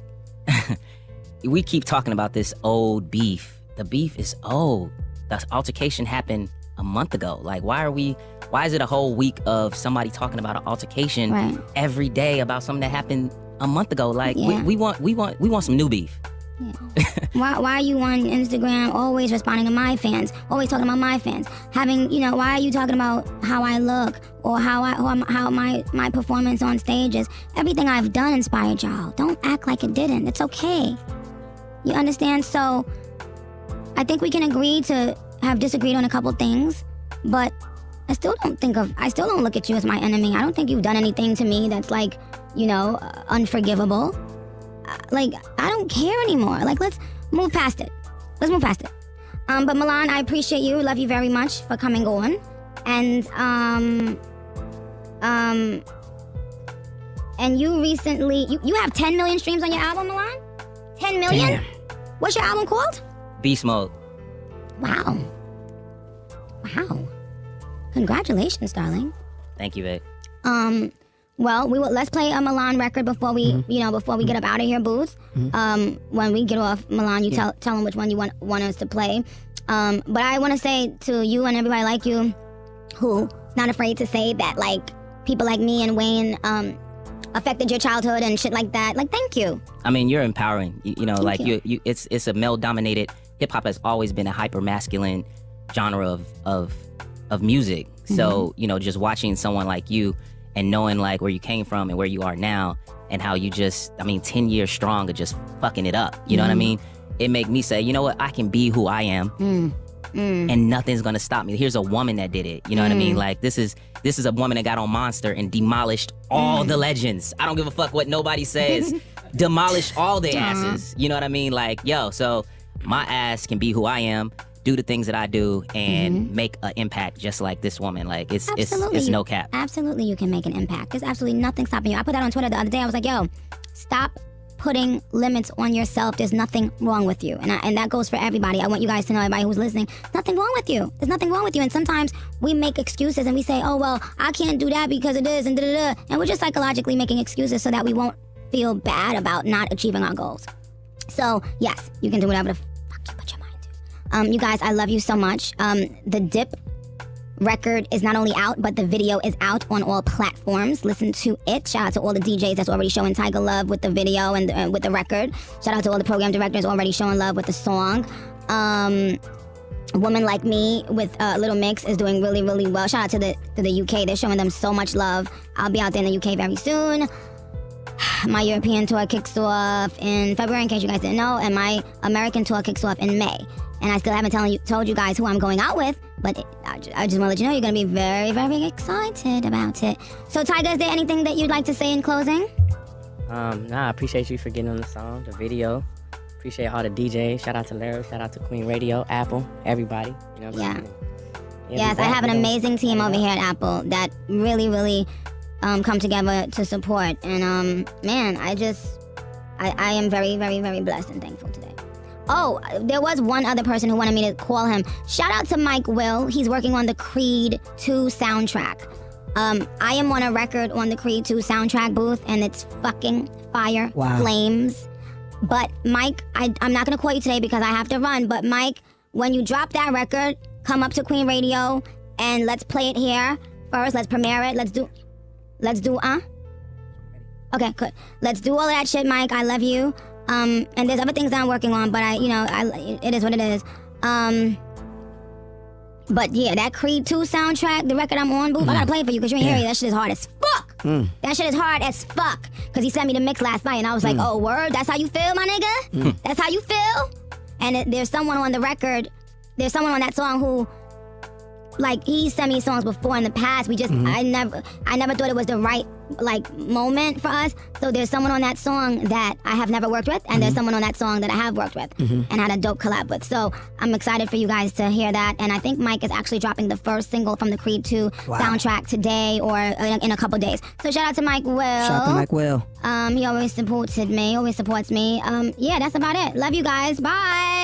we keep talking about this old beef. The beef is old. The altercation happened a month ago. Like, why is it a whole week of somebody talking about an altercation every day about something that happened a month ago? Like, we want some new beef. Yeah. Why are you on Instagram always responding to my fans, always talking about my fans? Why are you talking about how I look or how my performance on stage is? Everything I've done inspired y'all. Don't act like it didn't. It's okay. You understand? So I think we can agree to have disagreed on a couple things, but I still don't look at you as my enemy. I don't think you've done anything to me that's unforgivable. I don't care anymore. Let's move past it. But Milan, I appreciate you. Love you very much for coming on. And you recently, you have 10 million streams on your album, Milan? 10 million? Damn. What's your album called? Beast Mode. Wow. Congratulations, darling. Thank you, babe. Well, let's play a Milan record before we, before we get up out of here, Booth. When we get off, Milan, you tell them which one you want us to play. But I want to say to you and everybody like you, who's not afraid to say that, people like me and Wayne affected your childhood and shit like that. Thank you. I mean, you're empowering. It's a male-dominated. Hip hop has always been a hyper-masculine genre of music. So just watching someone like you and knowing where you came from and where you are now and how you 10 years strong of just fucking it up. You know what I mean? it make me say, you know what, I can be who I am. And nothing's gonna stop me. Here's a woman that did it. You know what I mean? Like this is a woman that got on Monster and demolished all the legends. I don't give a fuck what nobody says. Demolished all their asses. You know what I mean? Like, yo, so my ass can be who I am, do the things that I do, and make an impact just like this woman. Like it's no cap. Absolutely, you can make an impact. There's absolutely nothing stopping you. I put that on Twitter the other day. I was like, yo, stop putting limits on yourself. There's nothing wrong with you. And that goes for everybody. I want you guys to know, everybody who's listening, nothing wrong with you. There's nothing wrong with you. And sometimes we make excuses and we say, oh, well, I can't do that because of this and da-da-da. And we're just psychologically making excuses so that we won't feel bad about not achieving our goals. So, yes, you can do whatever the fuck you put your mind to. You guys, I love you so much. The Dip record is not only out, but the video is out on all platforms. Listen to it. Shout out to all the DJs that's already showing Tyga love with the video and with the record. Shout out to all the program directors already showing love with the song. Woman Like Me with Little Mix is doing really, really well. Shout out to the UK. They're showing them so much love. I'll be out there in the UK very soon. My European tour kicks off in February, in case you guys didn't know, and my American tour kicks off in May. And I still haven't told you guys who I'm going out with, but I just want to let you know you're going to be very, very excited about it. So, Tyga, is there anything that you'd like to say in closing? I appreciate you for getting on the song, the video. Appreciate all the DJs. Shout out to Larry. Shout out to Queen Radio, Apple, everybody. You know what I'm saying? Yes, I have an amazing team over here at Apple that really, really come together to support. And, man, I am very, very, very blessed and thankful today. Oh, there was one other person who wanted me to call him. Shout out to Mike Will. He's working on the Creed 2 soundtrack. I am on a record on the Creed 2 soundtrack booth, and it's fucking fire, flames. But Mike, I'm not going to call you today because I have to run. But Mike, when you drop that record, come up to Queen Radio, and let's play it here first. Let's premiere it. Let's do, Okay, good. Let's do all of that shit, Mike. I love you. And there's other things that I'm working on, but it is what it is. But yeah, that Creed 2 soundtrack, the record I'm on, boo, I gotta play it for you because you ain't hear it. That shit is hard as fuck. That shit is hard as fuck. Because he sent me the mix last night and I was like, oh, word? That's how you feel, my nigga? That's how you feel? And there's someone on the record, there's someone on that song who, like, he sent me songs before in the past. We just, I never thought it was the right, like, moment for us. So there's someone on that song that I have never worked with, and there's someone on that song that I have worked with and had a dope collab with. So I'm excited for you guys to hear that. And I think Mike is actually dropping the first single from the Creed 2 soundtrack today or in a couple days. So shout out to Mike Will. Shout out to Mike Will. He always supports me. Yeah, that's about it. Love you guys. Bye.